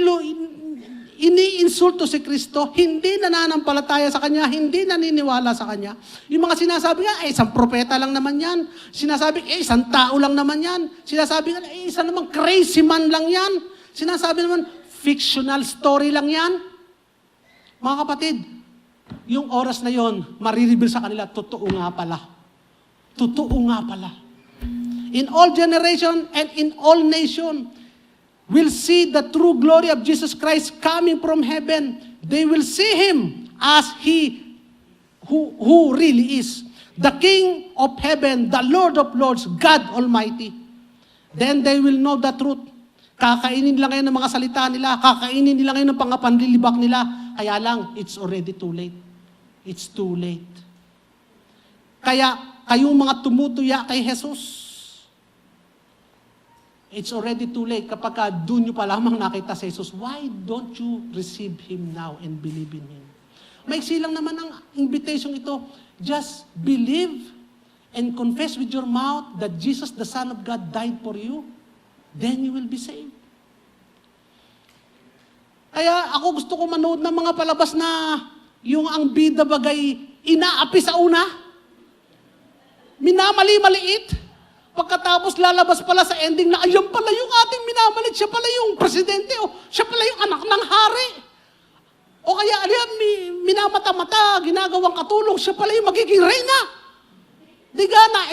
ini-insulto si Kristo, hindi nananampalataya sa Kanya, hindi naniniwala sa Kanya. Yung mga sinasabi nga, isang propeta lang naman yan. Sinasabi, isang tao lang naman yan. Sinasabi nga, isa naman crazy man lang yan. Sinasabi naman, fictional story lang yan. Mga kapatid, yung oras na yon, marireveal sa kanila, totoo nga pala. Totoo nga pala. In all generation and in all nation, will see the true glory of Jesus Christ coming from heaven. They will see Him as He who really is. The King of heaven, the Lord of lords, God Almighty. Then they will know the truth. Kakainin nila ngayon ng mga salita nila, kakainin nila ngayon ng pangapanlilibak nila, kaya lang, it's already too late. It's too late. Kaya, kayong mga tumutuya kay Jesus, it's already too late. Kapag doon nyo pa lamang nakita si Jesus, why don't you receive Him now and believe in Him? Maiksi lang naman ang invitation ito. Just believe and confess with your mouth that Jesus, the Son of God, died for you, then you will be saved. Kaya ako gusto ko manood ng mga palabas na yung ang bida bagay inaapi sa una, minamali-maliit, pagkatapos lalabas pala sa ending na ayan pala yung ating minamalit, siya pala yung presidente, o siya pala yung anak ng hari. O kaya aliyan, minamata-mata, ginagawang katulong, siya pala yung magiging reyna. Di gana,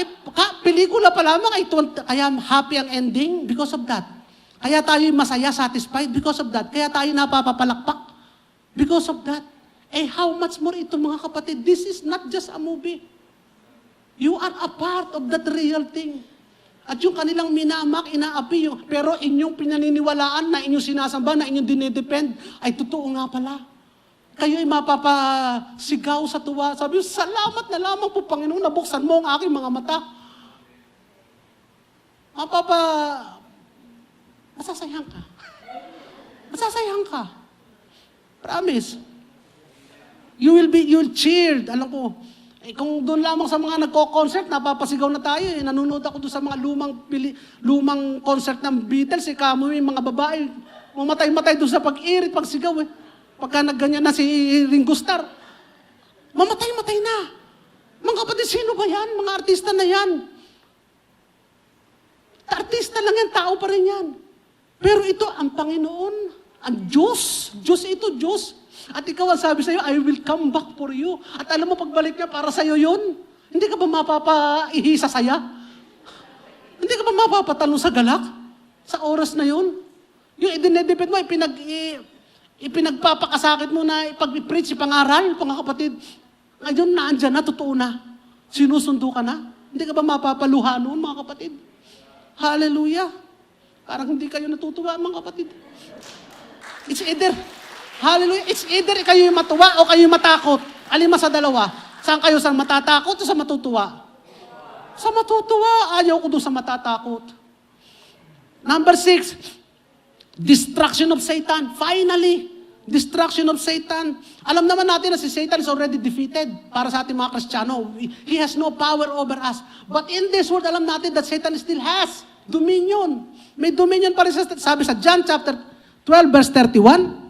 pelikula pa lamang, kaya happy ang ending because of that. Kaya tayo masaya, satisfied because of that. Kaya tayo napapapalakpak because of that. How much more ito mga kapatid? This is not just a movie. You are a part of that real thing. At yung kanilang minamak, inaapi, pero inyong pinaniniwalaan na inyong sinasamba, na inyong dinedepend, ay totoo nga pala. Kayo ay mapapasigaw sa tuwa. Sabi, salamat na lamang po, Panginoon, nabuksan mo ang aking mga mata. Masasayang ka. Masasayang ka. Promise. You'll cheered. Alam ko, kung doon lamang sa mga nagko-concert, napapasigaw na tayo. Nanonood ako doon sa mga lumang concert ng Beatles. Kamo yung mga babae, mamatay-matay doon sa pag-irit, pagsigaw. Pagka nagganyan na si Ringo Starr, mamatay-matay na. Mga kapatid, sino ba yan? Mga artista na yan. Artista lang yan, tao pa rin yan. Pero ito, ang Panginoon, ang Diyos. Diyos ito, Diyos. At ikaw ang sabi sa'yo, I will come back for you. At alam mo, pagbalik niya, para sa'yo yun. Hindi ka ba mapapaihi sa saya? Hindi ka ba mapapatalong sa galak? Sa oras na yun? Yung idinedepend mo, ipinagpapakasakit mo na ipag-preach, ipangaral, mga kapatid. Ngayon, naandyan na, totoo na. Sinusundo ka na. Hindi ka ba mapapaluha noon, mga kapatid? Hallelujah. Parang hindi kayo natutuwa, mga kapatid. It's either, hallelujah, it's either kayo yung matuwa o kayo yung matakot. Alin sa dalawa? Saan kayo? Sa matatakot o sa matutuwa? Sa matutuwa. Ayaw ko doon sa matatakot. Number 6, destruction of Satan. Finally, destruction of Satan. Alam naman natin na si Satan is already defeated para sa ating mga Kristiyano. He has no power over us. But in this world, alam natin that Satan still has dominion. May dominion pa rin sabi sa John chapter 12 verse 31.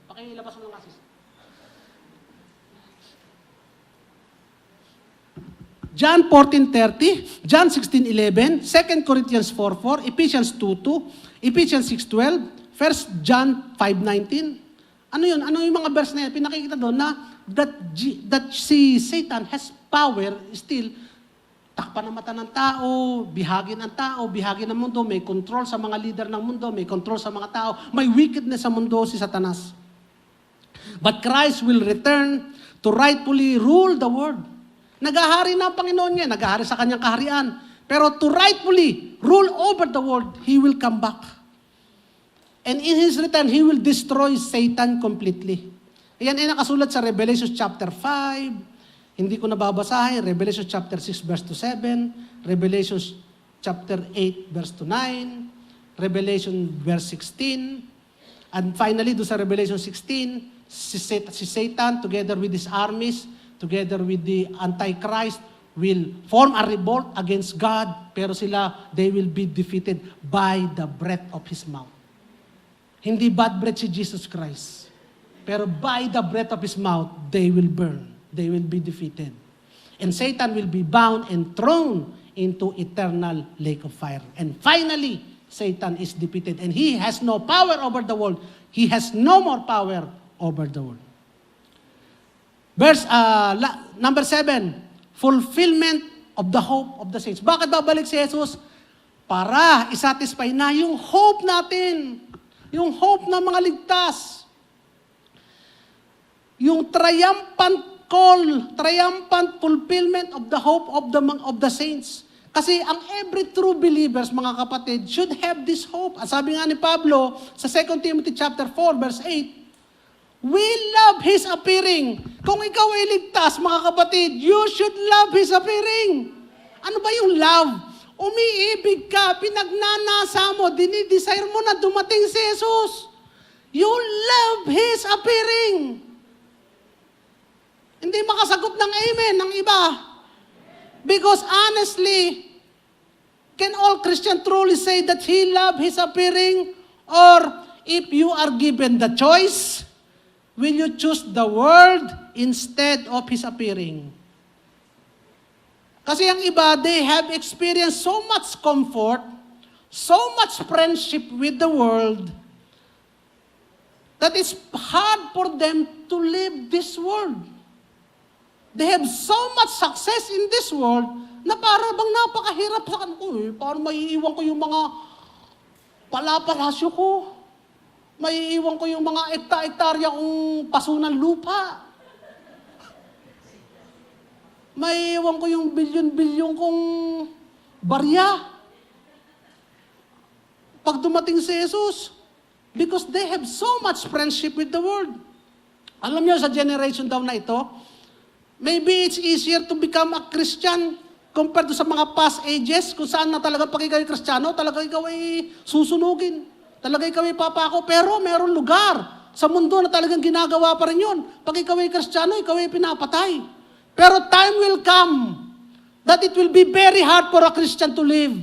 Pakilabas mo lang kasi. John 14:30, John 16:11, 2 Corinthians 4:4, Ephesians 2:2, Ephesians 6:12, 1 John 5:19. Ano yun? Ano yung mga verse na yan? Pinakikita doon na that si Satan has power still. Takpan ang mata ng tao, bihagin ang tao, bihagin ng mundo, may control sa mga leader ng mundo, may control sa mga tao, may wickedness sa mundo si Satanas. But Christ will return to rightfully rule the world. Naghahari na ang Panginoon niya, naghahari sa kanyang kaharian. Pero to rightfully rule over the world, He will come back. And in His return, He will destroy Satan completely. Ayan ay nakasulat sa Revelation chapter 5, hindi ko nababasahin, Revelation chapter 6 verse to 7, Revelation chapter 8 verse to 9, Revelation verse 16, and finally, do sa Revelation 16, si Satan together with his armies, together with the Antichrist, will form a revolt against God, pero they will be defeated by the breath of His mouth. Hindi bad breath si Jesus Christ, pero by the breath of His mouth, they will burn. They will be defeated. And Satan will be bound and thrown into eternal lake of fire. And finally, Satan is defeated. And he has no power over the world. He has no more power over the world. Number 7, fulfillment of the hope of the saints. Bakit babalik si Jesus? Para isatisfy na yung hope natin. Yung hope ng mga ligtas. Yung triumphant call, triumphant fulfillment of the hope of the saints. Kasi ang every true believers, mga kapatid, should have this hope. At sabi nga ni Pablo sa 2 Timothy chapter 4 verse 8, we love His appearing. Kung ikaw ay ligtas, mga kapatid, you should love His appearing. Ano ba yung love? Umiibig ka, pinagnanasa mo, dinidesire mo na dumating si Jesus. You love His appearing. Hindi makasagot ng amen ng iba. Because honestly, can all Christian truly say that He loved His appearing? Or if you are given the choice, will you choose the world instead of His appearing? Kasi ang iba, they have experienced so much comfort, so much friendship with the world, that it's hard for them to leave this world. They have so much success in this world na para bang napakahirap sa kanila. Paano maiiwan ko yung mga palapalasyo ko? Maiiwan ko yung mga ekta-ektarya kong pasunan lupa? Maiiwan ko yung bilyon-bilyon kong barya? Pag dumating si Jesus, because they have so much friendship with the world. Alam niyo, sa generation daw na ito, maybe it's easier to become a Christian compared to sa mga past ages, kung saan na talaga pag ikaw ay Kristiyano, talaga ikaw ay susunugin. Talaga ikaw ay papako. Pero meron lugar sa mundo na talagang ginagawa pa rin yun. Pag ikaw ay Kristiyano, ikaw ay pinapatay. Pero time will come that it will be very hard for a Christian to live.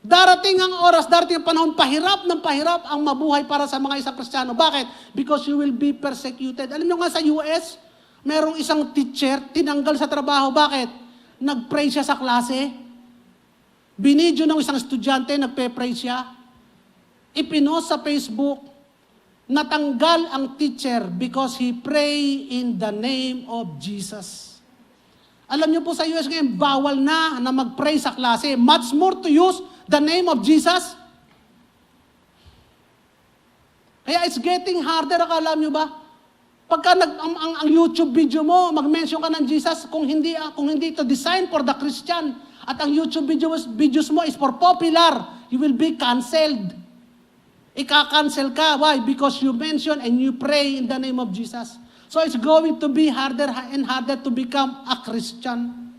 Darating ang oras, darating ang panahon, pahirap ng pahirap ang mabuhay para sa mga isang Kristiyano. Bakit? Because you will be persecuted. Alam niyo nga sa US, merong isang teacher, tinanggal sa trabaho. Bakit? Nag-pray siya sa klase. Binidyo ng isang estudyante, nagpe-pray siya. Ipinost sa Facebook, natanggal ang teacher because he pray in the name of Jesus. Alam niyo po sa US ngayon, bawal na mag-pray sa klase. Much more to use the name of Jesus. Kaya it's getting harder, akala niyo ba? Pagka ang YouTube video mo, mag-mention ka ng Jesus, kung hindi ito designed for the Christian, at ang YouTube videos mo is for popular, you will be canceled. Ika-cancel ka. Why? Because you mention and you pray in the name of Jesus. So it's going to be harder and harder to become a Christian.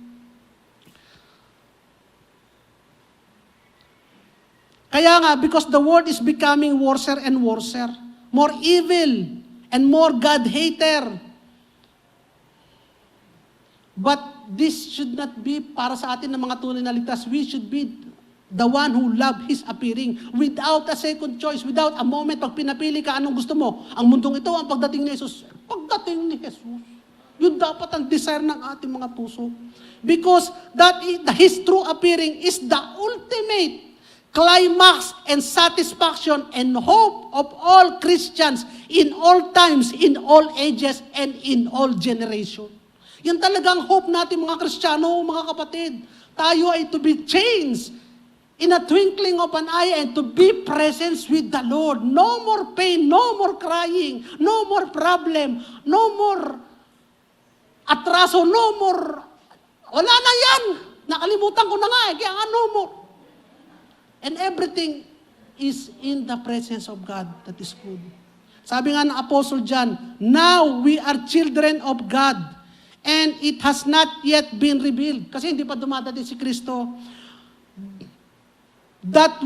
Kaya nga, because the world is becoming worse and worse, more evil, and more God-hater. But this should not be para sa atin ng mga tunay na ligtas. We should be the one who love His appearing without a second choice, without a moment. Pag pinapili ka, anong gusto mo? Ang mundong ito, ang pagdating ni Jesus. Pagdating ni Jesus. Yun dapat ang desire ng ating mga puso. Because His true appearing is the ultimate climax and satisfaction and hope of all Christians in all times, in all ages, and in all generations. Yan talagang hope natin mga Kristiyano, mga kapatid. Tayo ay to be changed in a twinkling of an eye and to be present with the Lord. No more pain, no more crying, no more problem, no more atraso, no more. Wala na yan. Nakalimutan ko na nga kaya nga no more. And everything is in the presence of God that is good. Sabi nga ng Apostle John, now we are children of God and it has not yet been revealed. Kasi hindi pa dumadating si Kristo. That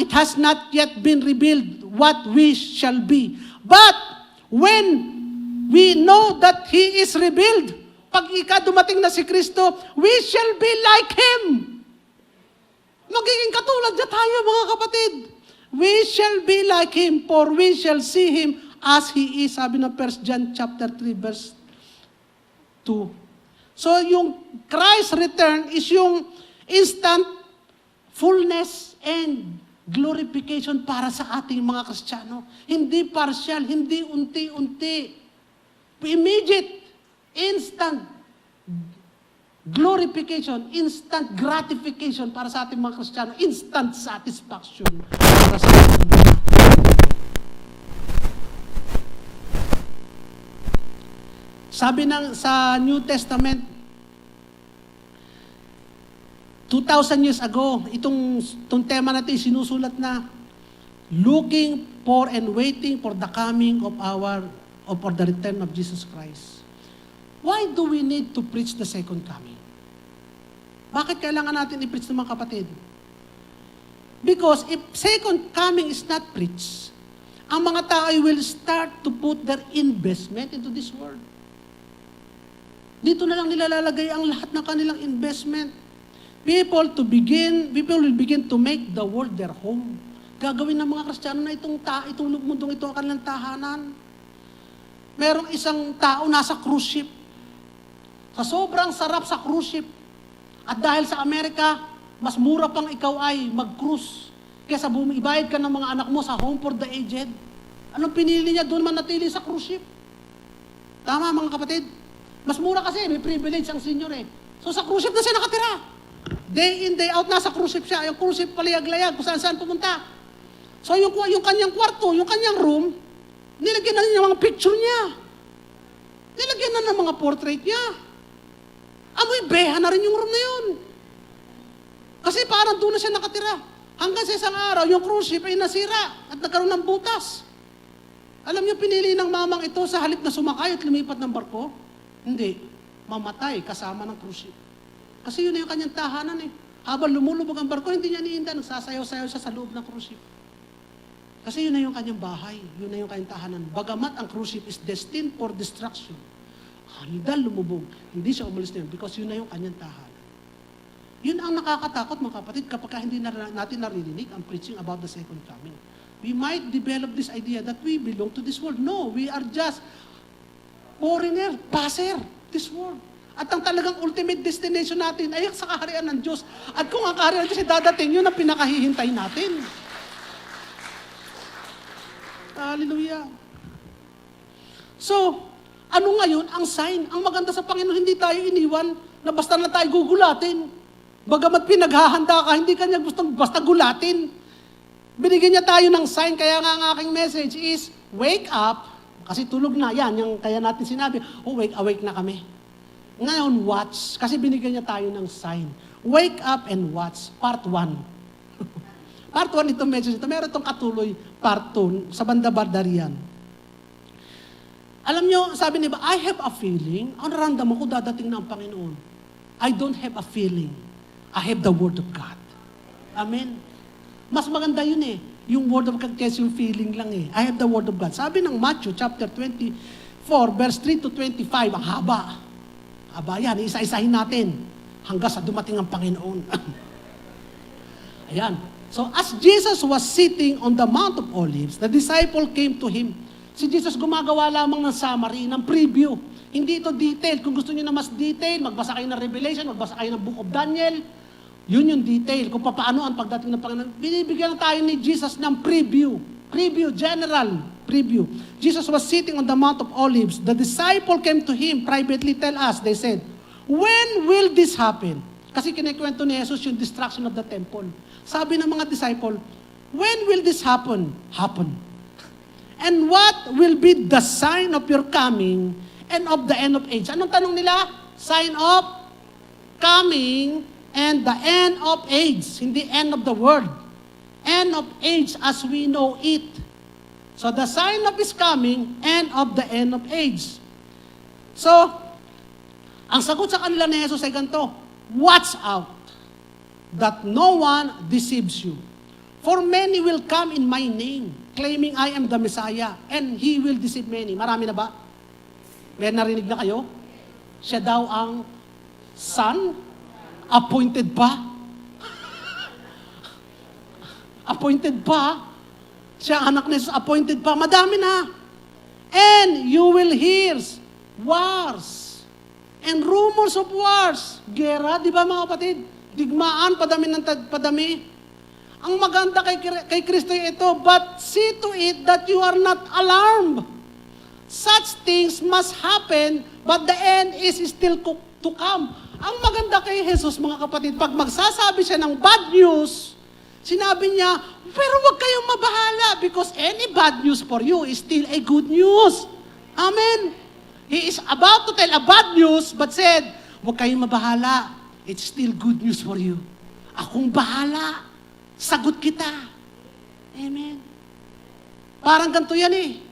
it has not yet been revealed what we shall be. But when we know that He is revealed, pag dumating na si Kristo, we shall be like Him. Magiging katulad niya tayo, mga kapatid. We shall be like Him, for we shall see Him as He is. Sabi ng 1 John chapter 3, verse 2. So yung Christ's return is yung instant fullness and glorification para sa ating mga Kristiyano. Hindi partial, hindi unti-unti. Immediate, instant glorification, instant gratification para sa ating mga Kristiyano, instant satisfaction para sa ating mga. Sabi sa New Testament, 2,000 years ago, itong tema natin sinusulat na, looking for and waiting for the coming of for the return of Jesus Christ. Why do we need to preach the second coming? Bakit kailangan natin i-preach ng mga kapatid? Because if second coming is not preached, ang mga tao will start to put their investment into this world. Dito na lang nilalagay ang lahat ng kanilang investment. People will begin to make the world their home. Gagawin ng mga Kristiyano na itong mundong ito ang kanilang tahanan. Merong isang tao nasa cruise ship. Sa sobrang sarap sa cruise ship. At dahil sa Amerika, mas mura pang ikaw ay mag-cruise kaysa ibayad ka ng mga anak mo sa home for the aged. Anong pinili niya? Doon manatili sa cruise ship. Tama mga kapatid? Mas mura kasi, may privilege ang senior eh. So sa cruise ship na siya nakatira. Day in, day out, nasa cruise ship siya. Yung cruise ship palayag-layag kung saan-saan pumunta. So yung kanyang kwarto, yung kanyang room, nilagyan na niya mga picture niya. Nilagyan na ng mga portrait niya. Amoy beha na rin yung room na yun. Kasi parang doon na siya nakatira. Hanggang sa isang araw, yung cruise ship ay nasira at nagkaroon ng butas. Alam niyo, pinili ng mamang ito sa halip na sumakay at lumipat ng barko? Hindi. Mamatay kasama ng cruise ship. Kasi yun na yung kanyang tahanan eh. Habang lumulubog ang barko, hindi niya niinda. Nagsasayaw-sayaw siya sa loob ng cruise ship. Kasi yun na yung kanyang bahay. Yun na yung kanyang tahanan. Bagamat ang cruise ship is destined for destruction. Handa lumubog. Hindi siya umalis na yun because yun na yung kanyang tahanan. Yun ang nakakatakot mga kapatid kapag hindi natin naririnig ang preaching about the second coming. We might develop this idea that we belong to this world. No, we are just foreigner, passer, this world. At ang talagang ultimate destination natin ay sa kaharian ng Diyos. At kung ang kaharian ng Diyos ay dadating, yun ang pinakahihintay natin. Hallelujah. So, ano ngayon ang sign? Ang maganda sa Panginoon, hindi tayo iniwan na basta na tayo gugulatin. Bagamat pinaghahanda ka, hindi kanya gustong basta gulatin. Binigyan niya tayo ng sign, kaya nga ang aking message is, wake up, kasi tulog na, yan, yung kaya natin sinabi, awake na kami. Ngayon, watch, kasi binigyan niya tayo ng sign. Wake up and watch, part 1. Part 1 itong message ito, meron itong katuloy, part 2, sa banda-bardarian. Alam niyo, sabi niya ba, I have a feeling, ang naramdaman ko dadating na ang Panginoon. I don't have a feeling. I have the Word of God. Amen. Mas maganda yun eh. Yung Word of God kasi yung feeling lang eh. I have the Word of God. Sabi ng Matthew chapter 24, verse 3 to 25, ang haba. Haba yan, isa-isahin natin hanggang sa dumating ang Panginoon. Ayan. So as Jesus was sitting on the Mount of Olives, the disciple came to Him. Si Jesus gumagawa lamang ng summary, ng preview. Hindi ito detail. Kung gusto niyo na mas detail, magbasa kayo ng Revelation, magbasa kayo ng Book of Daniel. Yun yung detail. Kung paano ang pagdating ng Panginoon. Binibigyan tayo ni Jesus ng preview. Preview, general preview. Jesus was sitting on the Mount of Olives. The disciple came to Him privately, tell us, they said, when will this happen? Kasi kinikwento ni Jesus yung destruction of the temple. Sabi ng mga disciple, when will this happen? Happen. And what will be the sign of your coming and of the end of age? Anong tanong nila? Sign of coming and the end of age. Hindi end of the world. End of age as we know it. So the sign of His coming and of the end of age. So, ang sagot sa kanila ni Jesus ay ganito, watch out that no one deceives you. For many will come in my name, claiming I am the Messiah, and he will deceive many. Marami na ba? May narinig na kayo? Siya daw ang son? Appointed pa? Appointed pa? Siya ang anak ni Jesus, appointed pa? Madami na. And you will hear wars and rumors of wars. Gera, di ba mga kapatid? Digmaan, padami ng padami. Ang maganda kay Kristo ito, but see to it that you are not alarmed. Such things must happen, but the end is still to come. Ang maganda kay Jesus, mga kapatid, pag magsasabi siya ng bad news, sinabi niya, pero huwag kayong mabahala because any bad news for you is still a good news. Amen. He is about to tell a bad news, but said, huwag kayong mabahala. It's still good news for you. Akong bahala. Sagot kita. Amen. Parang ganito yan eh.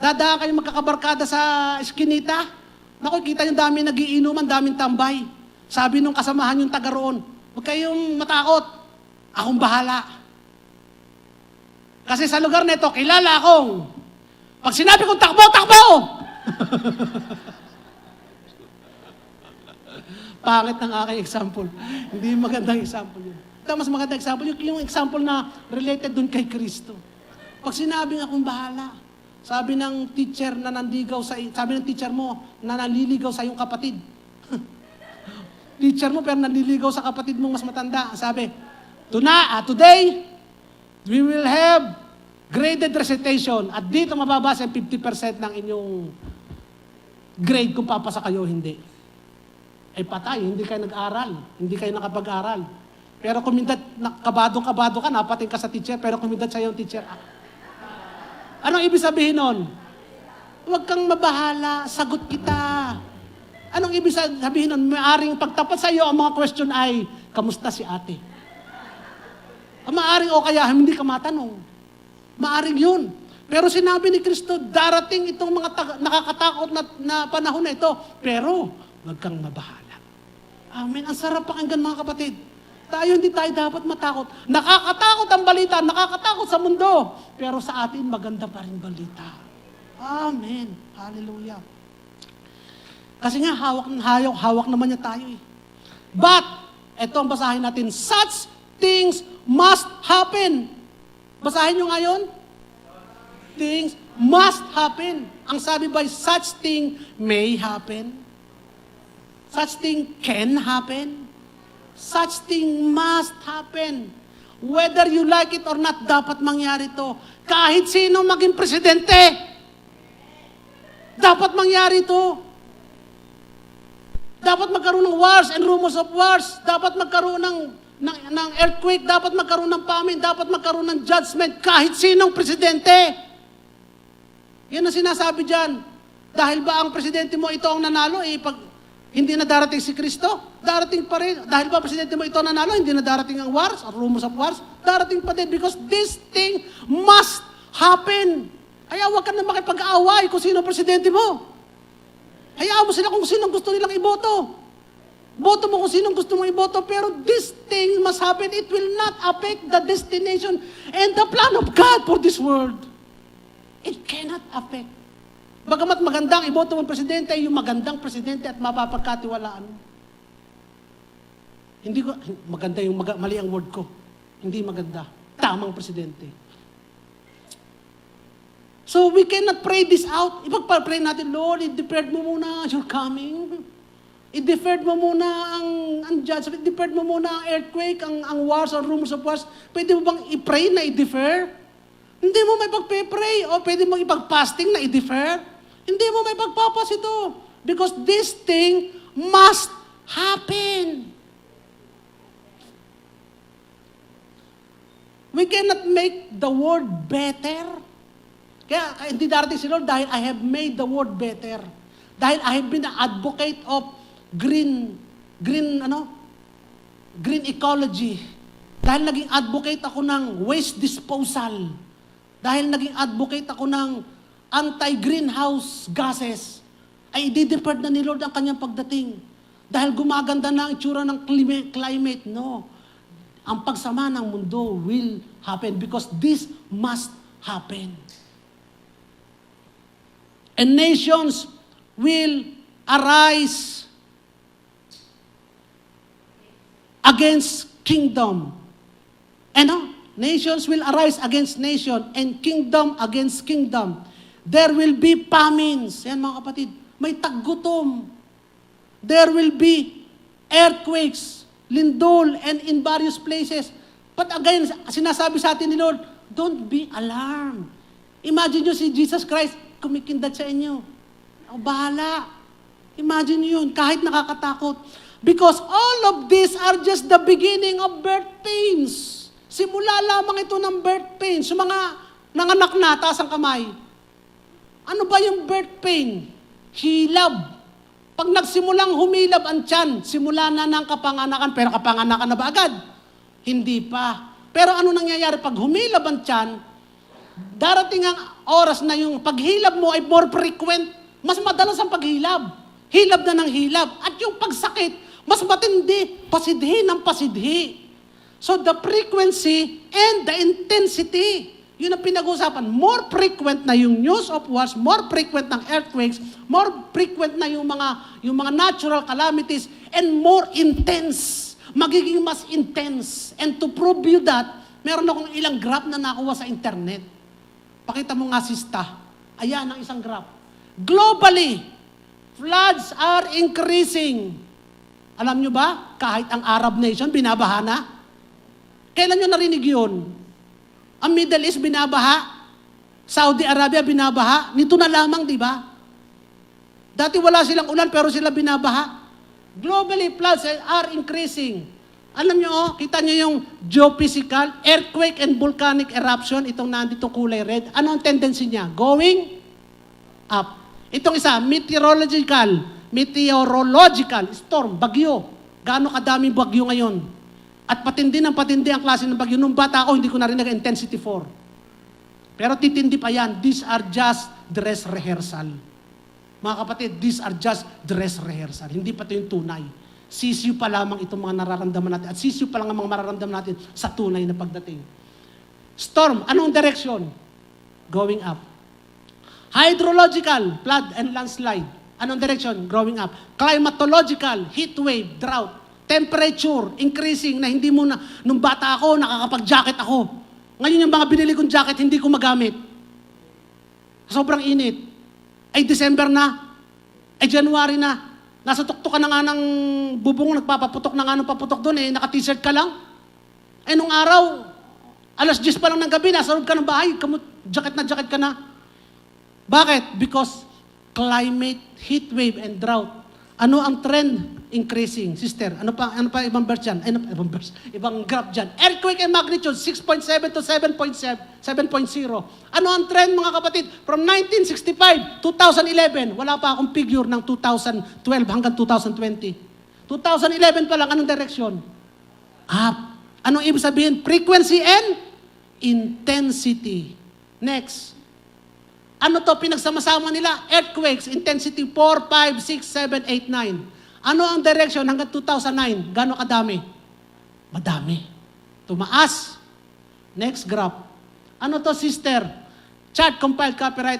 Dadaan kayong magkakabarkada sa eskinita. Naku, kita yung dami nagiinuman, daming tambay. Sabi nung kasamahan yung taga roon, huwag kayong matakot. Akong bahala. Kasi sa lugar nito, kilala akong, pag sinabi kong takbo, takbo! pangit ng aking example. Hindi magandang example yun. Mas magandang example, yung example na related dun kay Kristo. Pag sinabing akong bahala, sabi ng teacher na nanligaw sabi ng teacher mo na nanliligaw sa iyong kapatid. Teacher mo pero nanliligaw sa kapatid mong mas matanda. Sabi, today, we will have graded recitation at dito mababasa 50% ng inyong grade kung papasa kayo o hindi. Ay patay, hindi kayo nag-aral, hindi kayo nakapag-aral. Pero kumindat, kabado-kabado ka, napating ka sa teacher, pero kumindat sa iyong teacher. Anong ibig sabihin nun? Huwag kang mabahala, sagot kita. Anong ibig sabihin nun? Maaring pagtapat sa iyo, ang mga question ay, kamusta si ate? Maaring o kaya hindi ka matanong. Maaring yun. Pero sinabi ni Kristo, darating itong mga nakakatakot na panahon na ito. Pero, huwag kang mabahala. Amen. Ang sarap pakinggan mga kapatid. Hindi tayo dapat matakot. Nakakatakot ang balita, nakakatakot sa mundo. Pero sa atin, maganda pa rin balita. Amen. Hallelujah. Kasi nga, hawak naman niya tayo eh. But, ito ang basahin natin, such things must happen. Basahin nyo ngayon? Things must happen. Ang sabi ba, such thing may happen. Such thing can happen. Such thing must happen. Whether you like it or not, dapat mangyari to. Kahit sino maging presidente, dapat mangyari to. Dapat magkaroon ng wars and rumors of wars. Dapat magkaroon ng earthquake. Dapat magkaroon ng famine. Dapat magkaroon ng judgment. Kahit sinong presidente. Yan ang sinasabi dyan. Dahil ba ang presidente mo ito ang nanalo, pag hindi na darating si Kristo, darating pa rin. Dahil ba presidente mo ito nanalo, hindi na darating ang wars, or rumors of wars, darating pa din because this thing must happen. Kaya huwag ka na makipag-aaway kung sino presidente mo. Hayaan mo sila kung sinong gusto nilang iboto. Boto mo kung sinong gusto mong iboto, pero this thing must happen. It will not affect the destination and the plan of God for this world. It cannot affect. Bagamat magandang iboto ng presidente, yung magandang presidente at mapapagkatiwalaan mo. Hindi ko, maganda yung, mali ang word ko. Hindi maganda. Tamang presidente. So we cannot pray this out. Ipagpa-pray natin, Lord, i-deferred mo muna your coming. I-deferred mo muna ang judgment. I-deferred mo muna ang earthquake, ang wars or rumors of wars. Pwede mo bang i-pray na i-defer? Hindi mo may pag-pray. O pwede mo ipag-fasting na i-defer? Hindi mo may pagpapas ito. Because this thing must happen. We cannot make the world better. Kaya hindi darating si Lord dahil I have made the world better. Dahil I have been an advocate of green ecology. Dahil naging advocate ako ng waste disposal. Dahil naging advocate ako ng anti-greenhouse gases, ay i-deferred na ni Lord ang kanyang pagdating. Dahil gumaganda na ang itsura ng climate. No. Ang pagsama ng mundo will happen because this must happen. And nations will arise against kingdom. Nations will arise against nation and kingdom against kingdom. There will be famines. Yan mga kapatid. May taggutom. There will be earthquakes, lindol, and in various places. But again, sinasabi sa atin ni Lord, don't be alarmed. Imagine nyo si Jesus Christ, kumikindat sa inyo. Bahala. Imagine nyo yun, kahit nakakatakot. Because all of these are just the beginning of birth pains. Simula lamang ito ng birth pains. Yung mga nanganak na, taas ang kamay. Ano ba yung birth pain? Hilab. Pag nagsimulang humilab ang tiyan, simula na ng kapanganakan, pero kapanganakan na ba agad? Hindi pa. Pero ano nangyayari? Pag humilab ang tiyan, darating ang oras na yung paghilab mo ay more frequent, mas madalas ang paghilab. Hilab na ng hilab. At yung pagsakit, mas matindi, pasidhi ng pasidhi. So the frequency and the intensity Yun ang pinag-uusapan. More frequent na yung news of wars, more frequent ng earthquakes, more frequent na yung mga natural calamities, and more intense. Magiging mas intense. And to prove you that, meron akong ilang graph na nakuha sa internet. Pakita mo nga, sista. Ayan ang isang graph. Globally, floods are increasing. Alam nyo ba, kahit ang Arab nation, binabaha na? Kailan nyo narinig yun? Ang Middle East binabaha, Saudi Arabia binabaha, nito na lamang, di ba? Dati wala silang ulan pero sila binabaha. Globally, floods are increasing. Alam nyo, kita nyo yung geophysical, earthquake and volcanic eruption, itong nandito kulay red. Ano ang tendency niya? Going up. Itong isa, meteorological, storm, bagyo. Gaano kadaming bagyo ngayon? At patindi ang klase ng bagyo. Nung bata ako, hindi ko narinig intensity 4. Pero titindi pa yan. These are just dress rehearsal. Mga kapatid, these are just dress rehearsal. Hindi pa ito yung tunay. Sisiw pa lamang itong mga nararamdaman natin. At sisiw pa lang ang mga mararamdaman natin sa tunay na pagdating. Storm, anong direction? Going up. Hydrological, flood and landslide. Anong direction? Growing up. Climatological, heat wave, drought. Temperature, increasing, na hindi mo na, nung bata ako, nakakapag-jacket ako. Ngayon yung mga binili kong jacket, hindi ko magamit. Sobrang init. Ay December na. Ay January na. Nasa tuktok ka na nga ng bubong, nagpapaputok na nga ng paputok doon, naka-t-shirt ka lang. Eh nung araw, alas 10 pa lang ng gabi, nasa loob ka ng bahay, jacket ka na. Bakit? Because climate, heat wave, and drought. Ano ang trend? Increasing. Sister, ano pa ibang verse dyan? Ibang graph dyan. Earthquake and magnitude, 6.7 to 7.0. Ano ang trend, mga kapatid? From 1965, 2011, wala pa akong figure ng 2012 hanggang 2020. 2011 pa lang, anong direction? Up. Anong ibig sabihin? Frequency and intensity. Next. Ano to pinagsama-sama nila? Earthquakes, intensity 4, 5, 6, 7, 8, 9. Ano ang direction hanggang 2009? Gano'ng kadami? Madami. Tumaas. Next graph. Ano to, sister? Chart compiled copyright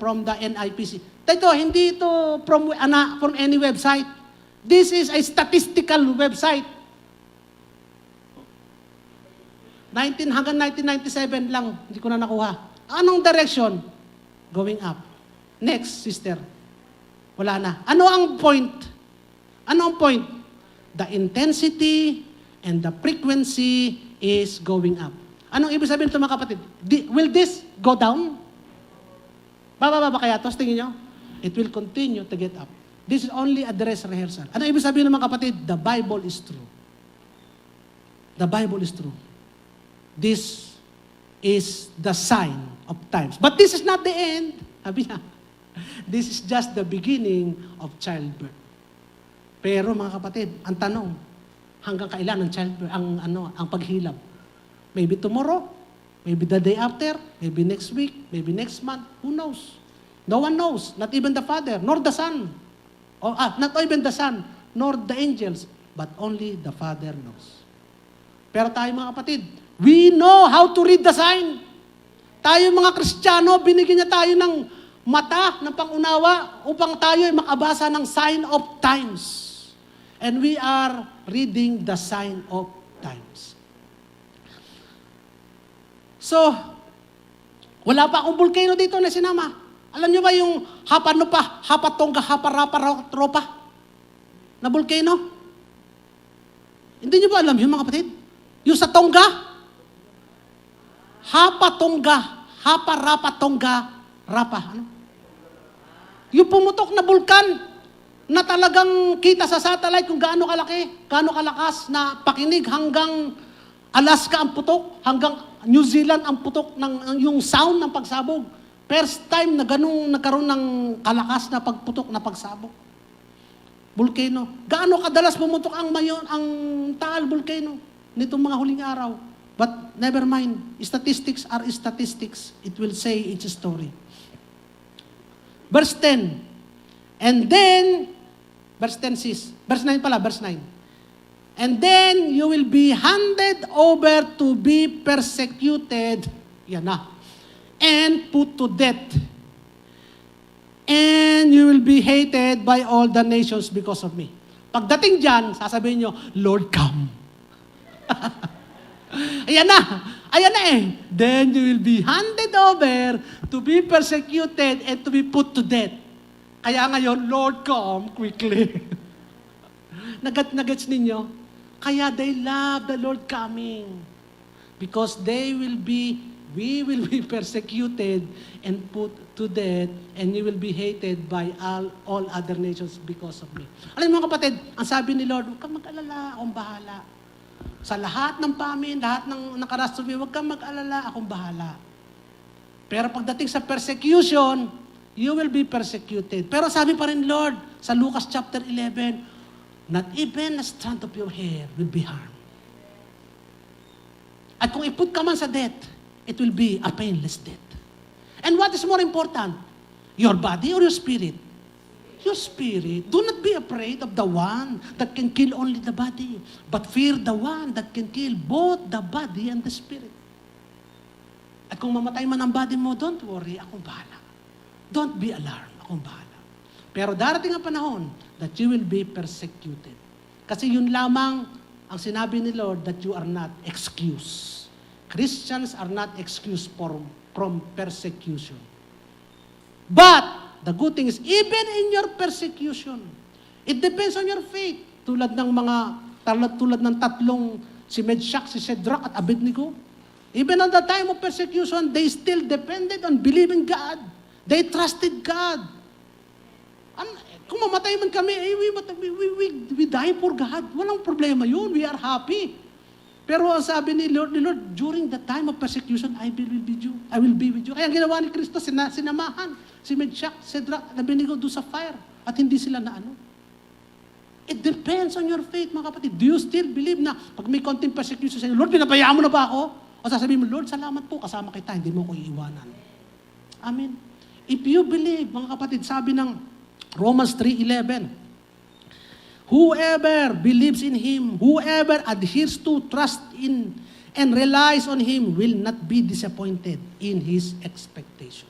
from the NIPC. Ito, hindi ito from any website. This is a statistical website. Hanggang 1997 lang, hindi ko na nakuha. Anong direction? Going up. Next, sister. Wala na. Ano ang point? Ano ang point? The intensity and the frequency is going up. Anong ibig sabihin ito, mga kapatid? Will this go down? Bababa kaya ito? Tingin nyo? It will continue to get up. This is only a dress rehearsal. Ano ibig sabihin ng mga kapatid? The Bible is true. The Bible is true. This is the sign of times. But this is not the end. Sabi niya, this is just the beginning of childbirth. Pero mga kapatid, ang tanong, hanggang kailan ang childbirth, ang paghilab? Maybe tomorrow, maybe the day after, maybe next week, maybe next month, who knows? No one knows, not even the Father, nor the Son. Not even the Son, nor the angels, but only the Father knows. Pero tayo mga kapatid, we know how to read the sign. Tayo mga Kristiyano, binigyan niya tayo ng mata, ng pangunawa, upang tayo ay makabasa ng sign of times. And we are reading the sign of times. So, wala pa akong volcano dito na sinama. Alam niyo ba yung Hapatonga, Haparaparopa na volcano? Hindi niyo ba alam yun, mga kapatid? Yung sa Tonga? Haparapatonga, Ano? Yung pumutok na bulkan na talagang kita sa satellite kung gaano kalaki, gaano kalakas na pakinig hanggang Alaska ang putok, hanggang New Zealand ang putok ng yung sound ng pagsabog. First time na ganung nagkaroon ng kalakas na pagputok na pagsabog. Volcano. Gaano kadalas pumutok ang Taal volcano nitong mga huling araw? But never mind. Statistics are statistics. It will say its story. Verse 10. And then, verse 10 says, verse 9 pala, verse 9. And then you will be handed over to be persecuted Yan na. And put to death. And you will be hated by all the nations because of me. Pagdating dyan, sasabihin nyo, Lord, come. Ayan na. Ayan na eh. Then you will be handed over to be persecuted and to be put to death. Kaya ngayon, Lord, come quickly. Nagets ninyo? Kaya they love the Lord coming. Because we will be persecuted and put to death, and you will be hated by all other nations because of me. Alam mo mga kapatid, ang sabi ni Lord, huwag kang mag-alala, akong bahala. Sa lahat ng pamin, lahat ng nakarastubi, huwag kang mag-alala, akong bahala. Pero pagdating sa persecution, you will be persecuted. Pero sabi pa rin Lord, sa Lucas chapter 11, not even a strand of your hair will be harmed. At kung iput ka man sa death, it will be a painless death. And what is more important? Your body or your spirit? Your spirit. Do not be afraid of the one that can kill only the body, but fear the one that can kill both the body and the spirit. At kung mamatay man ang body mo, don't worry, akong bahala. Don't be alarmed, akong bahala. Pero darating ang panahon that you will be persecuted. Kasi yun lamang ang sinabi ni Lord that you are not excused. Christians are not excused from persecution. But, the good thing is, even in your persecution, it depends on your faith. Tulad ng tatlong, si Meshach, si Shadrach, at Abednego. Even on the time of persecution, they still depended on believing God. They trusted God. Kung mamatay man kami, we die for God. Walang problema yun. We are happy. Pero ang sabi ni Lord, during the time of persecution, I will be with you. Kaya ang ginawa ni Kristo, sinamahan si Meshach, Shadrach, at Abednego doon sa fire. At hindi sila na ano. It depends on your faith, mga kapatid. Do you still believe na pag may konting persecution sa'yo, Lord, pinabayaan mo na ba ako? O sasabihin mo, Lord, salamat po, kasama kita, hindi mo ko iiwanan. Amen. If you believe, mga kapatid, sabi ng Romans 3:11, whoever believes in Him, whoever adheres to, trust in, and relies on Him will not be disappointed in His expectation.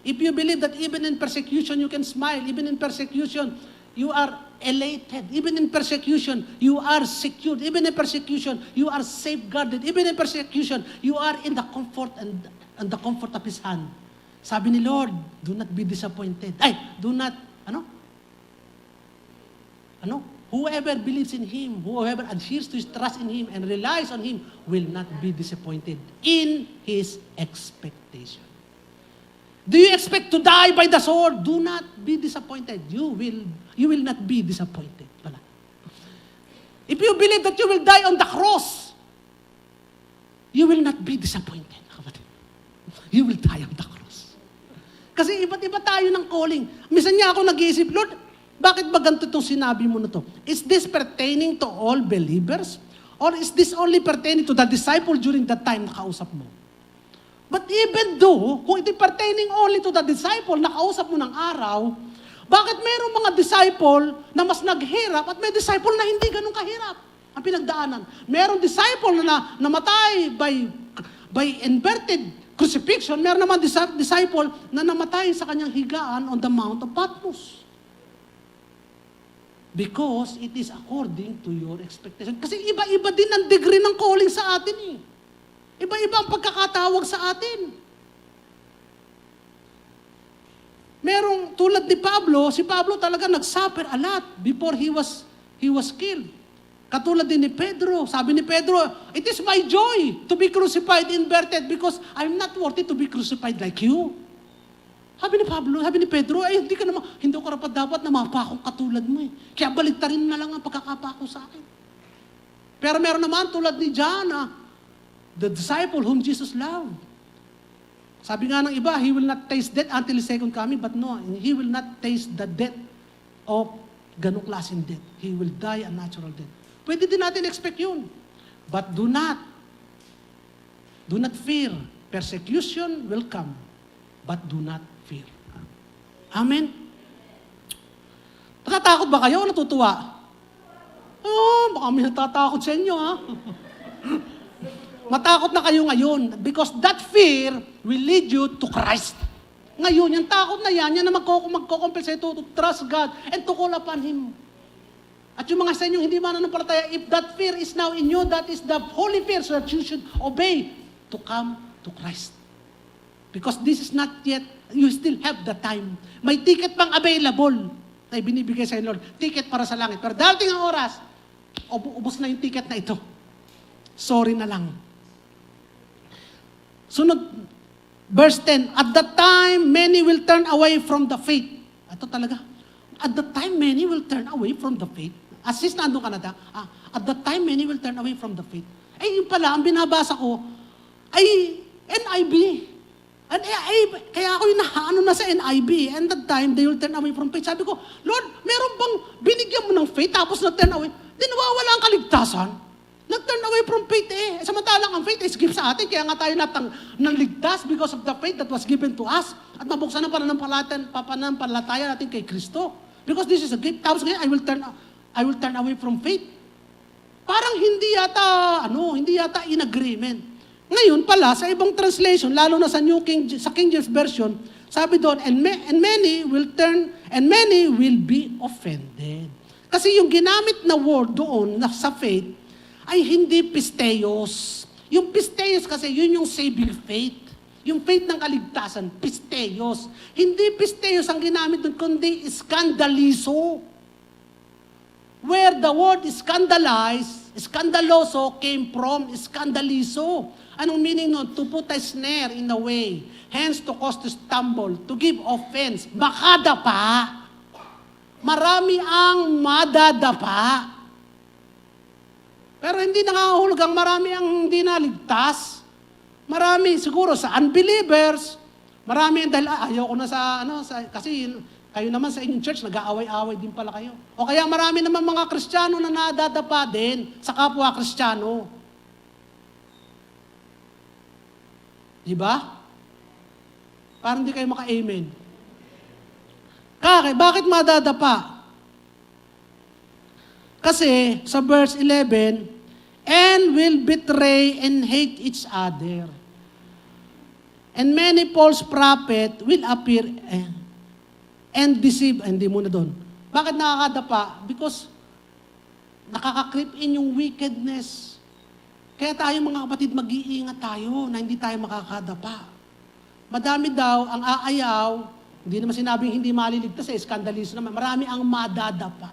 If you believe that even in persecution you can smile, even in persecution you are elated, even in persecution you are secured, even in persecution you are safeguarded, even in persecution you are in the comfort and the comfort of His hand. Sabi ni Lord, do not be disappointed. Whoever believes in Him, whoever adheres to His trust in Him and relies on Him will not be disappointed in His expectation. Do you expect to die by the sword? Do not be disappointed. You will not be disappointed. Wala. If you believe that you will die on the cross, you will not be disappointed. You will die on the cross. Kasi iba't-iba tayo ng calling. Minsan niya ako nag-iisip, Lord, bakit ba ganito itong sinabi mo na to? Is this pertaining to all believers? Or is this only pertaining to the disciple during that time na kausap mo? But even though, kung ito pertaining only to the disciple na kausap mo ng araw, bakit mayroong mga disciple na mas naghirap at may disciple na hindi ganun kahirap ang pinagdaanan? Mayroong disciple na namatay by inverted crucifixion, meron naman disciple na namatay sa kanyang higaan on the Mount of Patmos. Because it is according to your expectation. Kasi iba-iba din ang degree ng calling sa atin eh. Iba-iba ang pagkakatawag sa atin. Merong tulad ni Pablo, si Pablo talaga nag-suffer a lot before he was killed. Katulad din ni Pedro. Sabi ni Pedro, it is my joy to be crucified, inverted, because I'm not worthy to be crucified like you. Sabi ni Pedro, hindi ko rapat dapat na mapakong katulad mo eh. Kaya baligtarin na lang ang pagkakapako sa akin. Pero meron naman tulad ni John, the disciple whom Jesus loved. Sabi nga ng iba, he will not taste death until His second coming, but no, he will not taste the death of ganong klaseng death. He will die a natural death. Pwede din natin expect yun. But do not fear. Persecution will come, but do not fear. Amen? Natatakot ba kayo o natutuwa? Baka may natatakot sa inyo, ha? Matakot na kayo ngayon because that fear will lead you to Christ. Ngayon, yung takot na yan na magko-compensate to trust God and to call upon Him. At yung mga sa inyo hindi mananampalataya, if that fear is now in you, that is the holy fear so that you should obey to come to Christ. Because this is not yet, you still have the time. May ticket pang available na binibigay sa Lord. Ticket para sa langit. Pero darating ang oras, ubos na yung ticket na ito. Sorry na lang. Sunod, verse 10, at that time, many will turn away from the faith. Ito talaga. At that time, many will turn away from the faith. Assist na andun Canada. At that time, many will turn away from the faith. Ay, yun pala, ang binabasa ko, ay NIV. Kaya ako yung nahaano na sa NIV. And that time, they will turn away from faith. Sabi ko, Lord, meron bang binigyan mo ng faith tapos na-turn away? Di nawawala ang kaligtasan. Nag-turn away from faith eh. Samantalang ang faith is gift sa atin, kaya nga tayo nangligtas because of the faith that was given to us. At mabuksan ang pananampalataya natin kay Kristo. Because this is a gift. Tapos ngayon, I will turn away from faith. Parang hindi yata in agreement. Ngayon pala, sa ibang translation, lalo na sa sa King James Version, sabi doon, and many will turn, and many will be offended. Kasi yung ginamit na word doon sa faith, ay hindi pisteos. Yung pisteos kasi, yun yung saving faith. Yung faith ng kaligtasan, pisteos. Hindi pisteos ang ginamit doon, kundi skandalizo. Where the word skandaloso came from skandalizo. Anong meaning nun? To put a snare in the way. Hence, to cause to stumble, to give offense. Makadapa. Marami ang madadapa. Pero hindi nangangahulog ang marami ang hindi naligtas. Marami siguro sa unbelievers. Marami dahil ayaw ko na kasi kayo naman sa inyong church nag-aaway-away din pala kayo. O kaya marami naman mga Kristiyano na nadadapa din sa kapwa Kristiyano. Di ba? Parang hindi kayo maka-amen. Bakit madadapa? Kasi sa verse 11, and will betray and hate each other. And many false prophets will appear and deceive. Hindi muna doon. Bakit nakakadapa? Because nakaka-creep in yung wickedness. Kaya tayo mga kapatid, mag-iingat tayo na hindi tayo makakadapa. Madami daw ang aayaw, hindi naman sinabing hindi maliligtas skandalizo naman. Marami ang madadapa.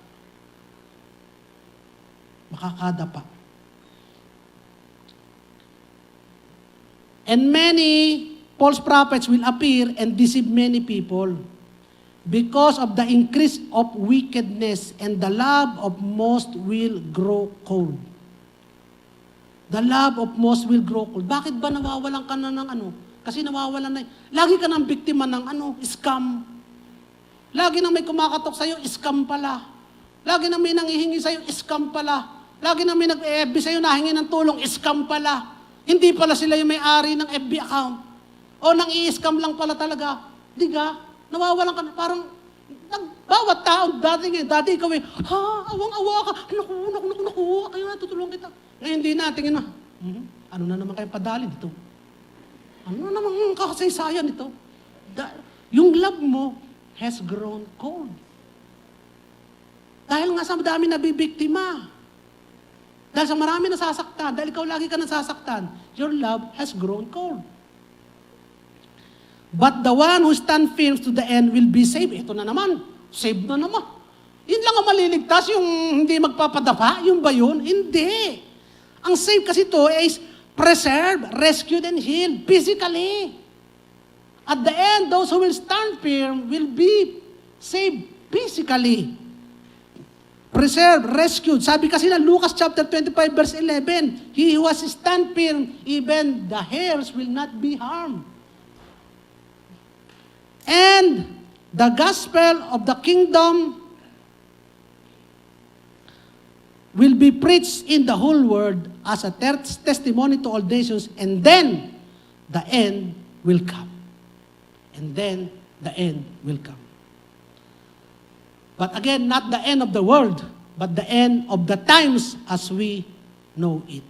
Makakadapa. And many false prophets will appear and deceive many people because of the increase of wickedness, and the love of most will grow cold. The love of most will grow cold. Bakit ba nawawalan ka na ng Kasi nawawalan na. Lagi ka ng biktima ng scam. Lagi nang may kumakatok sa'yo, scam pala. Lagi nang may nanghihingi sa'yo, scam pala. Lagi nang may nag-FB sa'yo, nahingi ng tulong, scam pala. Hindi pala sila yung may-ari ng FB account. O nang i-scam lang pala talaga. Di ka? Nawawalan ka na. Parang, bawat tao, dati ikaw awang-awa ka. Naku, kayo na, tutulungan kita. Ngayon, hindi na, tingin na. Ano na naman kayo padali dito? Ano na naman kakasaysayan ito? Yung love mo has grown cold. Dahil nga sa dami nabibiktima. Dahil sa marami nasasaktan, dahil ikaw lagi ka nasasaktan, your love has grown cold. But the one who stands firm to the end will be saved. Ito na naman, saved na naman. Yun lang ang maliligtas, yung hindi magpapadapa, yung ba yun? Hindi. Ang saved kasi ito is preserved, rescued, and healed physically. At the end, those who will stand firm will be saved physically. Preserved, rescued. Sabi kasi na Lucas chapter 25 verse 11, he who has stand firm, even the hairs will not be harmed. And the gospel of the kingdom will be preached in the whole world as a testimony to all nations, and then the end will come. And then the end will come. But again, not the end of the world, but the end of the times as we know it.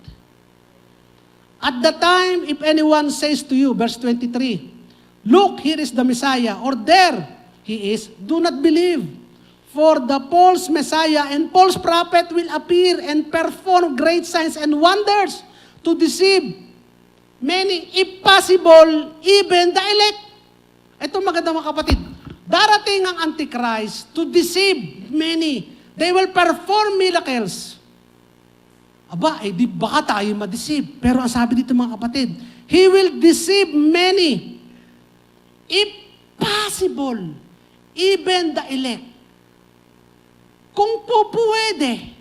At the time, if anyone says to you, verse 23, look, here is the Messiah, or there he is, do not believe. For the false Messiah and false prophet will appear and perform great signs and wonders to deceive many, if possible, even the elect. Ito maganda mga kapatid. Darating ang Antichrist to deceive many. They will perform miracles. Aba, di baka tayo ma-deceive. Pero ang sabi dito mga kapatid, He will deceive many. If possible, even the elect. Kung po pwede,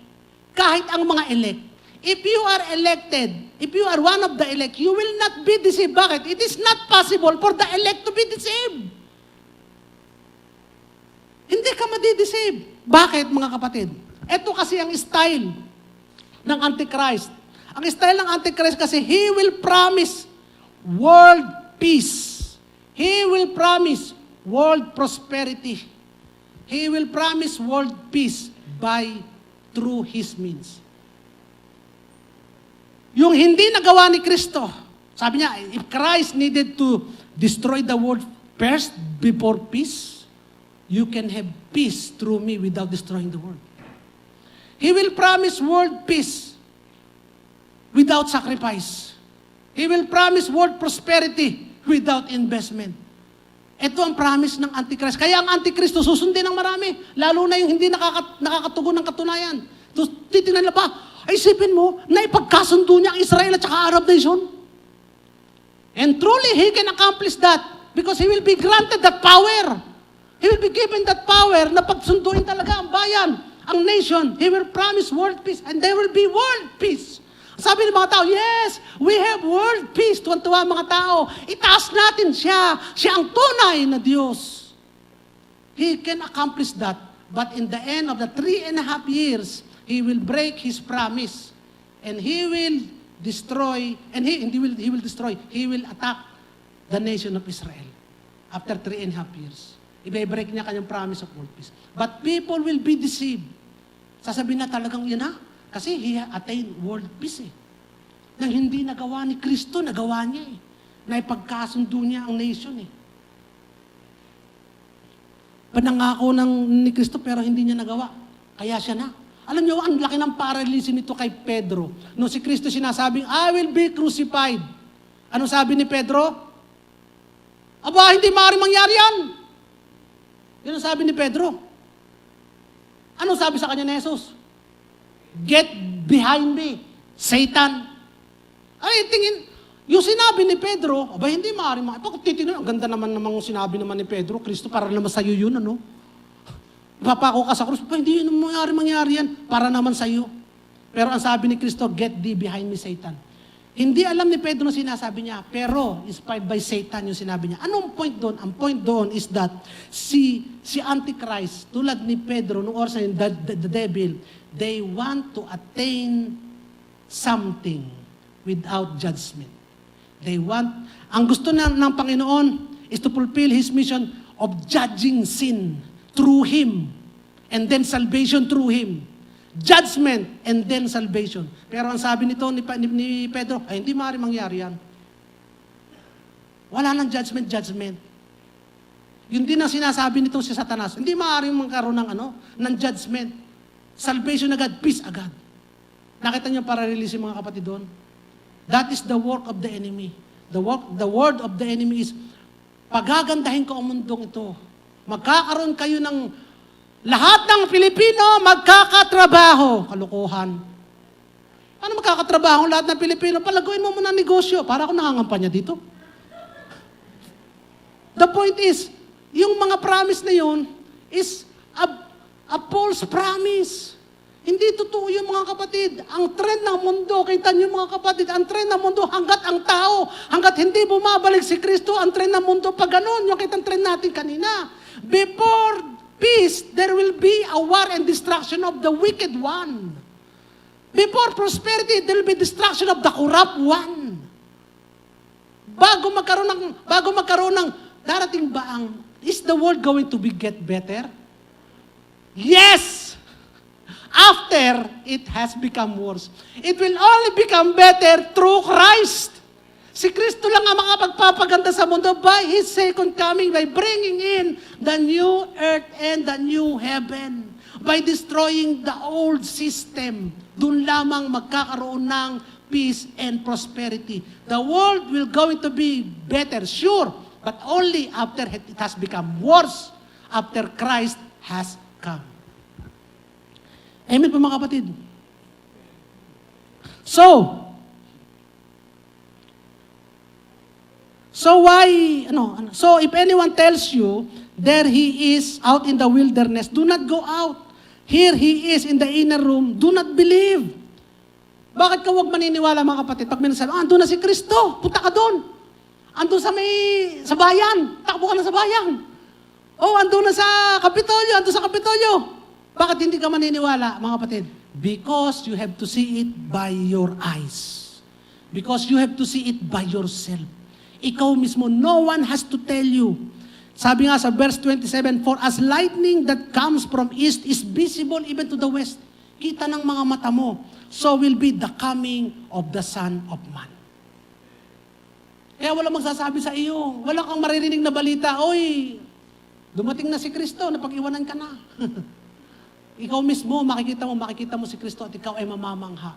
kahit ang mga elect. If you are elected, if you are one of the elect, you will not be deceived. Bakit? It is not possible for the elect to be deceived. Hindi ka madi-deceive. Bakit mga kapatid? Ito kasi ang style ng Antichrist. Ang style ng Antichrist kasi, he will promise world peace. He will promise world prosperity. He will promise world peace through his means. Yung hindi nagawa ni Kristo, sabi niya, if Christ needed to destroy the world first before peace, you can have peace through me without destroying the world. He will promise world peace without sacrifice. He will promise world prosperity without investment. Ito ang promise ng Antichrist. Kaya ang Antichrist susundin ng marami, lalo na yung hindi nakakatugon ng katunayan. So, titingnan na pa, isipin mo, na ipagkasundo niya ang Israel at saka Arab nation. And truly, he can accomplish that because he will be granted that power. He will be given that power na pagsunduin talaga ang bayan, ang nation. He will promise world peace and there will be world peace. Sabi ng mga tao, yes, we have world peace. Tuwan-tuwa mga tao. Itaas natin siya. Siya ang tunay na Diyos. He can accomplish that. But in the end of the 3.5 years, He will break His promise. And He will destroy, and He will attack the nation of Israel. After 3.5 years. Ibe-break niya kanyang promise of world peace. But people will be deceived. Sasabihin na talagang yun ha. Kasi he attained world peace eh. Nang hindi nagawa ni Kristo, nagawa niya eh. Naipagkasundo niya ang nation eh. Panangako ni Kristo pero hindi niya nagawa. Kaya siya na. Alam niyo, ang laki ng paralisi nito kay Pedro. Nung si Kristo sinasabing, I will be crucified. Ano sabi ni Pedro? Aba, hindi maaaring mangyari yan. Yun ang sabi ni Pedro. Ano sabi sa kanya ni Jesus? Get behind me, Satan. Ay, tingin, yung sinabi ni Pedro, aba, hindi maaaring titignan, ang ganda naman namang sinabi naman ni Pedro, Kristo, para naman sa'yo yun, ano? Papako ka sa krus, hindi yun mangyari yan, para naman sa'yo. Pero ang sabi ni Kristo, get thee behind me, Satan. Hindi alam ni Pedro na sinasabi niya, pero inspired by Satan yung sinabi niya. Anong point doon? Ang point doon is that si Antichrist, tulad ni Pedro, nung oras na yun, the devil, they want to attain something without judgment. Ang gusto ng Panginoon is to fulfill His mission of judging sin through Him, and then salvation through Him. Judgment, and then salvation. Pero ang sabi nito ni Pedro, ay hindi maaaring mangyari yan. Wala nang judgment. Yun din ang sinasabi nito si Satanas. Hindi maaaring magkaroon ng judgment. Salvation agad, peace agad. Nakita niyo para release mga kapatid doon? That is the work of the enemy. The word of the enemy is, pagagandahin ko ang mundong ito. Magkakaroon kayo ng lahat ng Pilipino magkakatrabaho. Kalokohan. Ano magkakatrabaho lahat ng Pilipino? Palaguin mo muna negosyo. Para ako nangangampanya dito. The point is, yung mga promise na yun is a false promise. Hindi totoo yun mga kapatid. Ang trend ng mundo, kita niyo mga kapatid, ang trend ng mundo hanggat ang tao, hanggat hindi bumabalik si Kristo, ang trend ng mundo pag ganun, yung kitang trend natin kanina. Before peace, there will be a war and destruction of the wicked one. Before prosperity, there will be destruction of the corrupt one. Bago magkaroon ng darating ba is the world going to get better? Yes! after it has become worse. It will only become better through Christ. Si Kristo lang ang makapagpapaganda sa mundo by His second coming, by bringing in the new earth and the new heaven. By destroying the old system. Doon lamang magkakaroon ng peace and prosperity. The world will going to be better, sure, but only after it has become worse, after Christ has come. Amen po mga kapatid. So if anyone tells you, there he is out in the wilderness, do not go out. Here he is in the inner room, do not believe. Bakit ka huwag maniniwala mga kapatid? Pag may nasabi, andun na si Kristo, punta ka doon. Andun sa bayan, takbo ka na sa bayan. Andun na sa Kapitolyo, Bakit hindi ka maniniwala mga kapatid? Because you have to see it by your eyes. Because you have to see it by yourself. Ikaw mismo, no one has to tell you. Sabi nga sa verse 27, for as lightning that comes from east is visible even to the west. Kita ng mga mata mo. So will be the coming of the Son of Man. Kaya wala magsasabi sa iyo, wala kang maririnig na balita, oy, dumating na si Kristo, napag-iwanan ka na. Ikaw mismo, makikita mo si Kristo at ikaw ay mamamangha.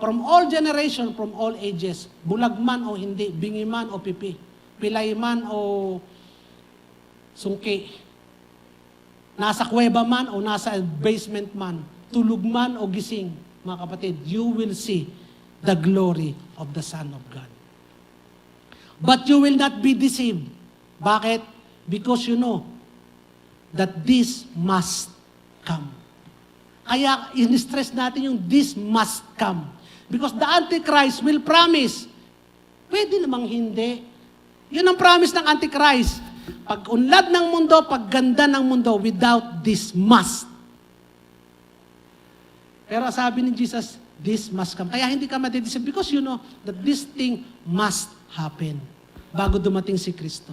From all generation, from all ages, bulag man o hindi, bingi man o pipi, pilay man o sungki, nasa kuweba man o nasa basement man, tulog man o gising, mga kapatid, you will see the glory of the Son of God. But you will not be deceived. Bakit? Because you know that this must come. Kaya in-stress natin yung this must come. Because the Antichrist will promise. Pwede namang hindi. Yun ang promise ng Antichrist. Pag-unlad ng mundo, pagganda ng mundo, without this must. Pero sabi ni Jesus, this must come. Kaya hindi ka madidisip because you know that this thing must happen bago dumating si Kristo.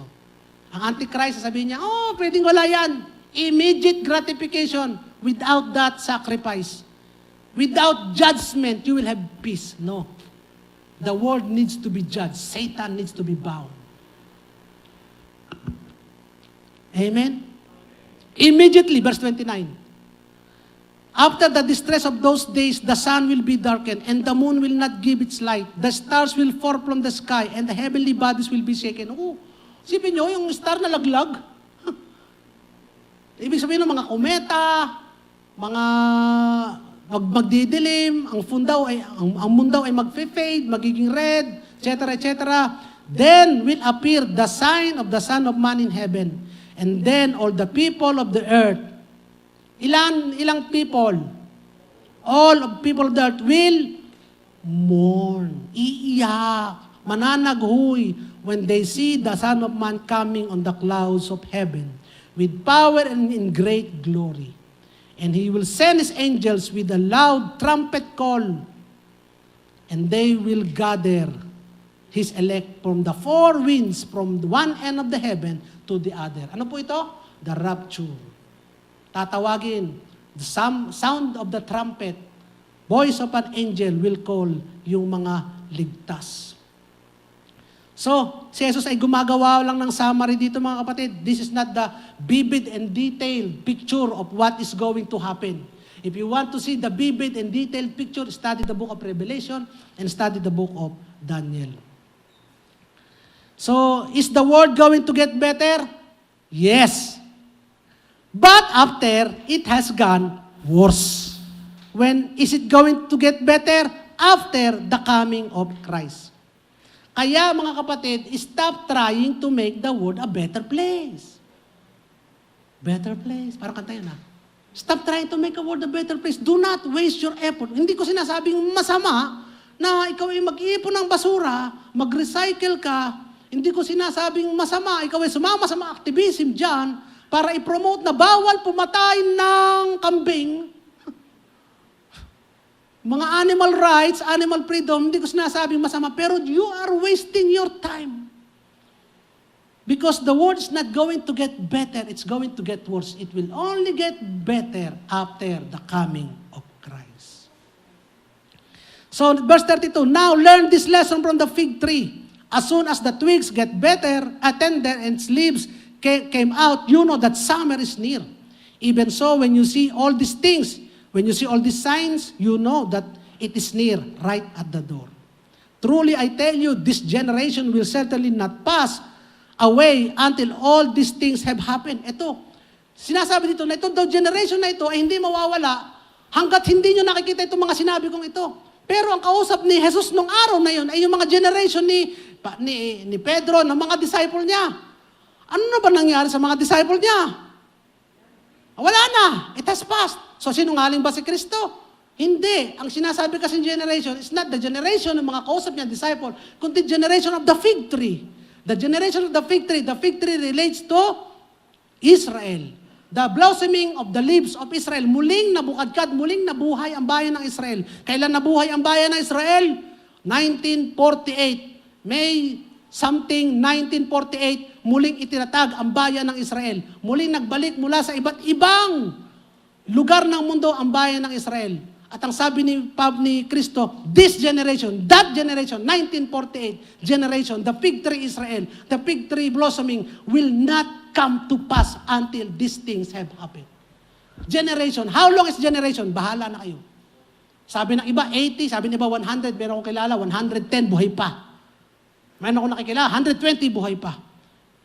Ang Antichrist, sasabihin niya, pwedeng wala yan. Immediate gratification without that sacrifice. Without judgment, you will have peace. No. The world needs to be judged. Satan needs to be bound. Amen? Immediately, verse 29. After the distress of those days, the sun will be darkened, and the moon will not give its light. The stars will fall from the sky, and the heavenly bodies will be shaken. Sipin nyo, yung star na laglag. Ibig sabihin ng mga kometa, mga magdidilim, ang mundo ay mag-fade, magiging red, etc., etc. Then will appear the sign of the Son of Man in heaven. And then all the people of the earth, ilang people? All of people of the earth will mourn, iiyak, mananaghoy when they see the Son of Man coming on the clouds of heaven with power and in great glory. And He will send His angels with a loud trumpet call, and they will gather His elect from the four winds, from one end of the heaven to the other. Ano po ito? The rapture. Tatawagin, the sound of the trumpet, voice of an angel will call yung mga ligtas. So, si Jesus ay gumagawa lang ng summary dito mga kapatid. This is not the vivid and detailed picture of what is going to happen. If you want to see the vivid and detailed picture, study the book of Revelation and study the book of Daniel. So, is the world going to get better? Yes. But after, it has gone worse. When is it going to get better? After the coming of Christ. Kaya mga kapatid, stop trying to make the world a better place. Better place. Parang kanta yan ha. Stop trying to make the world a better place. Do not waste your effort. Hindi ko sinasabing masama na ikaw ay mag-iipon ng basura, mag-recycle ka. Hindi ko sinasabing masama, ikaw ay sumama sa mga activism dyan para i-promote na bawal pumatay ng kambing. Mga animal rights, animal freedom, hindi ko sinasabing masama, pero you are wasting your time. Because the world is not going to get better, it's going to get worse. It will only get better after the coming of Christ. So, verse 32, now learn this lesson from the fig tree. As soon as the twigs get better, tender, and its leaves came out, you know that summer is near. Even so, when you see all these things, when you see all these signs, you know that it is near, right at the door. Truly, I tell you, this generation will certainly not pass away until all these things have happened. Ito, sinasabi dito na ito, the generation na ito ay hindi mawawala hanggat hindi nyo nakikita itong mga sinabi kong ito. Pero ang kausap ni Jesus nung araw na yun ay yung mga generation ni Pedro, ng mga disciple niya. Ano na ba nangyari sa mga disciple niya? Wala na. It has passed. So, sinungaling ba si Kristo? Hindi. Ang sinasabi kasi generation is not the generation ng mga kausap niya, disciple, kundi generation of the fig tree. The generation of the fig tree relates to Israel. The blossoming of the leaves of Israel. Muling nabukadkad, muling nabuhay ang bayan ng Israel. Kailan nabuhay ang bayan ng Israel? 1948. May something 1948, muling itinatag ang bayan ng Israel. Muling nagbalik mula sa iba't ibang lugar ng mundo ang bayan ng Israel. At ang sabi ni Kristo, this generation, that generation, 1948 generation, the fig tree Israel, the fig tree blossoming will not come to pass until these things have happened. Generation. How long is generation? Bahala na kayo. Sabi ng iba, 80. Sabi ng iba, 100. Meron akong kilala, 110, buhay pa. Meron akong nakikilala, 120, buhay pa.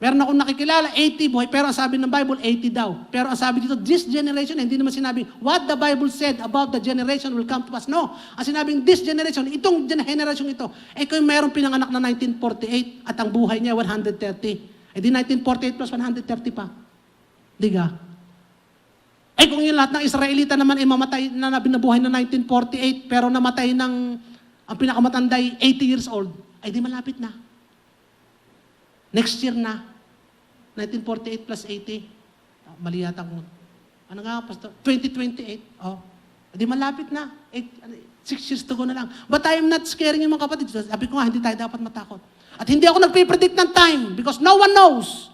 Meron akong nakikilala, 80, buhay. Pero ang sabi ng Bible, 80 daw. Pero ang sabi dito, this generation, hindi naman sinabi, what the Bible said about the generation will come to pass. No. Ang sinabing, this generation, itong generation ito, kung mayroong pinanganak na 1948 at ang buhay niya, 130. Di 1948 plus 130 pa. Diga? Kung yung lahat ng Israelita naman ay mamatay na binabuhay na 1948 pero namatay ng ang pinakamatanda ay 80 years old, ay di malapit na. Next year na. 1948 plus 80. Mali yata kung ano nga, Pastor? 2028. Oh. Di malapit na. 6 years to go na lang. But I am not scaring yung mga kapatid. Sabi ko nga, hindi tayo dapat matakot. At hindi ako nagpipredict ng time because no one knows.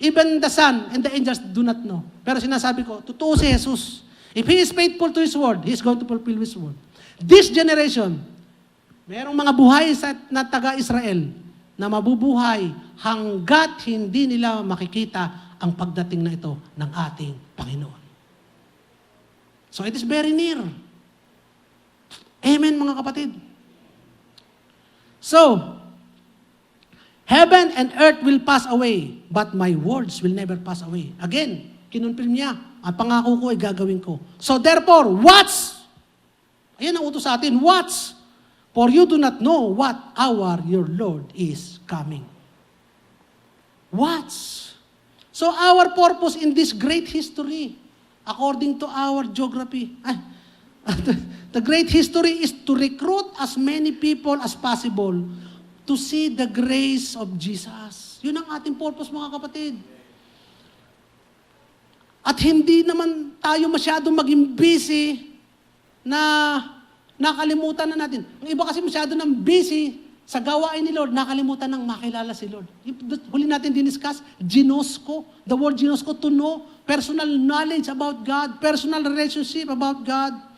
Even the Son and the angels do not know. Pero sinasabi ko, totoo si Jesus. If He is faithful to His word, He is going to fulfill His word. This generation, merong mga buhay na taga-Israel na mabubuhay hanggat hindi nila makikita ang pagdating na ito ng ating Panginoon. So it is very near. Amen, mga kapatid. So, heaven and earth will pass away, but my words will never pass away. Again, kinonfirm niya, ang pangako ko ay gagawin ko. So therefore, watch! Ayan ang utos sa atin, watch! For you do not know what hour your Lord is coming. Watch! So our purpose in this great history, according to our geography, the great history is to recruit as many people as possible to see the grace of Jesus. Yun ang ating purpose, mga kapatid. At hindi naman tayo masyadong maging busy na nakalimutan na natin. Ang iba kasi masyado nang busy sa gawain ni Lord, nakalimutan nang makilala si Lord. Huli natin diniscuss, ginosko, the word ginosko, to know, personal knowledge about God, personal relationship about God.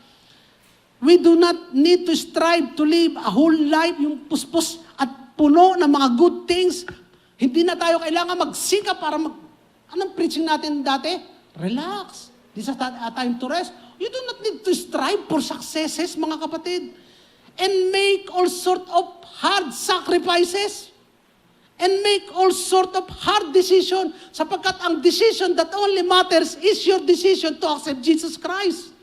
We do not need to strive to live a whole life, yung puspos at puno ng mga good things. Hindi na tayo kailangan magsikap para Anong preaching natin dati? Relax. This is a time to rest. You do not need to strive for successes, mga kapatid. And make all sort of hard sacrifices. And make all sort of hard decision. Sapagkat ang decision that only matters is your decision to accept Jesus Christ.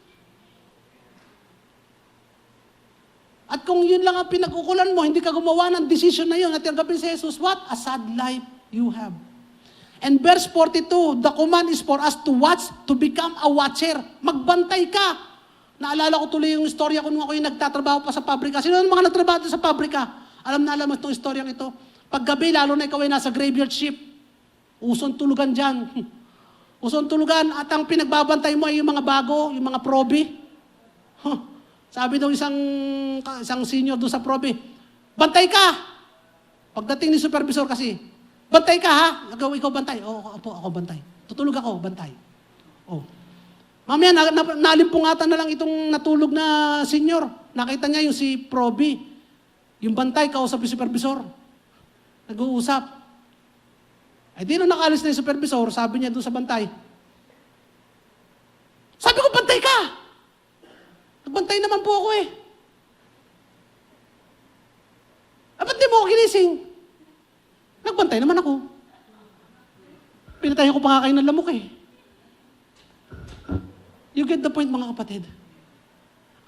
At kung yun lang ang pinag-ukulan mo, hindi ka gumawa ng decision na yun at tanggapin si Jesus, what a sad life you have. And verse 42, the command is for us to watch, to become a watcher. Magbantay ka. Naalala ko tuloy yung istorya ko nung ako yung nagtatrabaho pa sa pabrika. Sino ang mga nagtrabaho sa pabrika? Alam na itong istoryang ito. Paggabi, lalo na ikaw ay nasa graveyard shift. Usong tulugan dyan. Usong tulugan at ang pinagbabantay mo ay yung mga bago, yung mga probi. Sabi daw isang senior doon sa probe, bantay ka! Pagdating ni supervisor kasi, bantay ka ha? Ikaw bantay. Ako bantay. Tutulog ako, bantay. Mamaya, nalimpungatan na lang itong natulog na senior. nakita niya yung si Proby, yung bantay, kausap yung supervisor. Nag-uusap. Eh di nung nakalis na yung supervisor, sabi niya doon sa bantay, sabi ko, bantay ka! Nagbantay naman po ako eh. Ba't di mo ako ginising? Nagbantay naman ako. Pinatayin ko pa nga kayo ng lamok eh. You get the point, mga kapatid.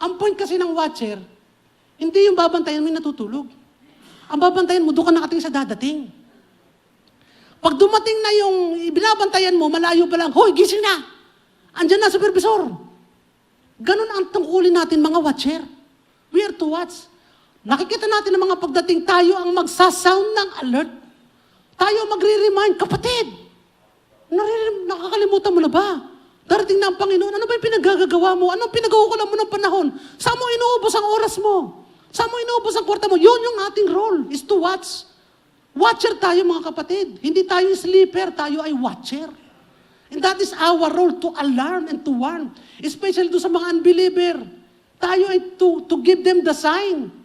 Ang point kasi ng watcher, hindi yung babantayan mo yung natutulog. Ang babantayan mo, doon ka nakatingin sa dadating. Pag dumating na yung binabantayan mo, malayo pa lang, hoy, gising na! Andyan na, supervisor. Ganun ang tungkulin natin, mga watcher. We are to watch. Nakikita natin ng mga pagdating, tayo ang magsasound ng alert. Tayo magre-remind, kapatid, nakakalimutan mo na ba? Darating na ang Panginoon, ano ba yung pinagagagawa mo? Anong pinag-uukulan mo ng panahon? Saan mo inuubos ang oras mo? Saan mo inuubos ang kwarta mo? Yun yung ating role, is to watch. Watcher tayo, mga kapatid. Hindi tayo sleeper, tayo ay watcher. And that is our role, to alarm and to warn. Especially doon sa mga unbeliever. Tayo ay to give them the sign.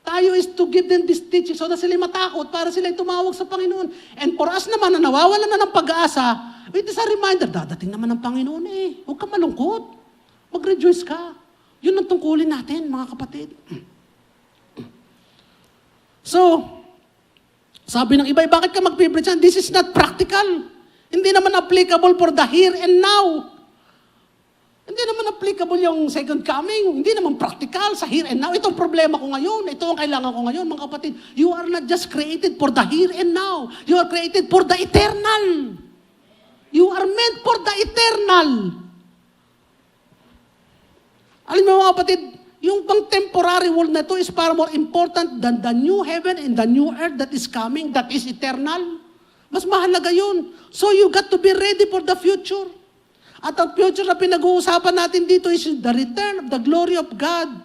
Tayo is to give them this teaching so na sila matakot para sila tumawag sa Panginoon. And for us naman na nawawalan na ng pag-asa, it is a reminder, dadating naman ng Panginoon eh. Huwag ka malungkot. Mag-rejoice ka. Yun ang tungkulin natin, mga kapatid. So, sabi ng iba, bakit ka mag-preach? This is not practical. Hindi naman applicable for the here and now. Hindi naman applicable yung second coming. Hindi naman practical sa here and now. Ito ang problema ko ngayon. Ito ang kailangan ko ngayon, mga kapatid. You are not just created for the here and now. You are created for the eternal. You are meant for the eternal. Alam mo, mga kapatid, yung pang temporary world na ito is far more important than the new heaven and the new earth that is coming, that is eternal. Mas mahalaga yun. So you got to be ready for the future. At ang future na pinag-uusapan natin dito is the return of the glory of God.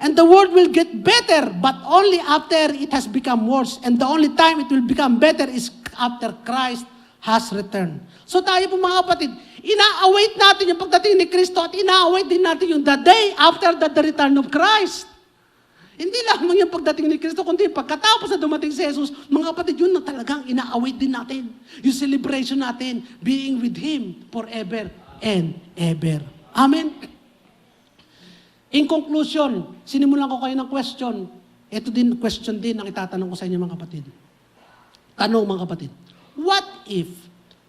And the world will get better, but only after it has become worse. And the only time it will become better is after Christ has returned. So tayo po, mga kapatid, ina-await natin yung pagdating ni Kristo at ina-await din natin yung the day after the return of Christ. Hindi lamang yung pagdating ni Kristo, kundi pagkatapos na dumating si Jesus, mga kapatid, yun na talagang ina-await din natin. Yung celebration natin, being with Him forever and ever. Amen? In conclusion, sinimulan ko kayo ng question. Ito din, question din ang itatanong ko sa inyo, mga kapatid. Tanong, mga kapatid. What if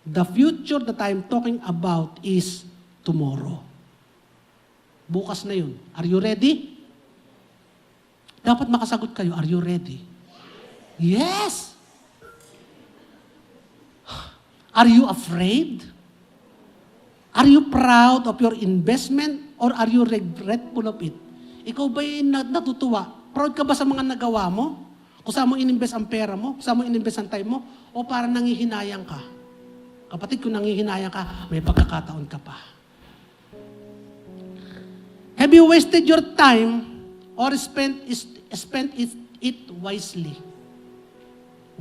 the future that I'm talking about is tomorrow? Bukas na yun. Are you ready? Dapat makasagot kayo, are you ready? Yes! Are you afraid? Are you proud of your investment or are you regretful of it? Ikaw ba'y natutuwa? Proud ka ba sa mga nagawa mo? Kung saan mo ininvest ang pera mo? Kung saan mo ininvest ang time mo? O parang nangihinayang ka? Kapatid, kung nangihinayang ka, may pagkakataon ka pa. Have you wasted your time or spent it wisely?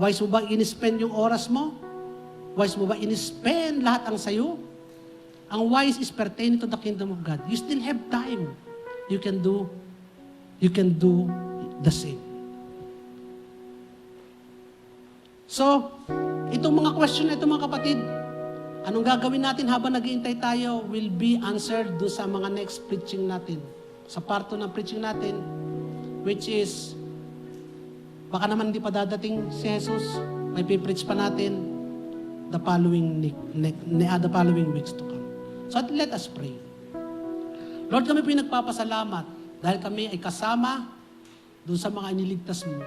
Wise mo ba in-spend yung oras mo? Wise mo ba in-spend lahat ang sayo? Ang wise is pertaining to the kingdom of God. You still have time. You can do the same. So, itong mga question na ito, mga kapatid, anong gagawin natin habang nag-iintay tayo will be answered do sa mga next preaching natin. Sa part 2 ng preaching natin, which is, baka naman hindi pa dadating si Jesus, may pipreach pa natin the following weeks to come. So let us pray. Lord, kami po yung nagpapasalamat dahil kami ay kasama doon sa mga iniligtas mo.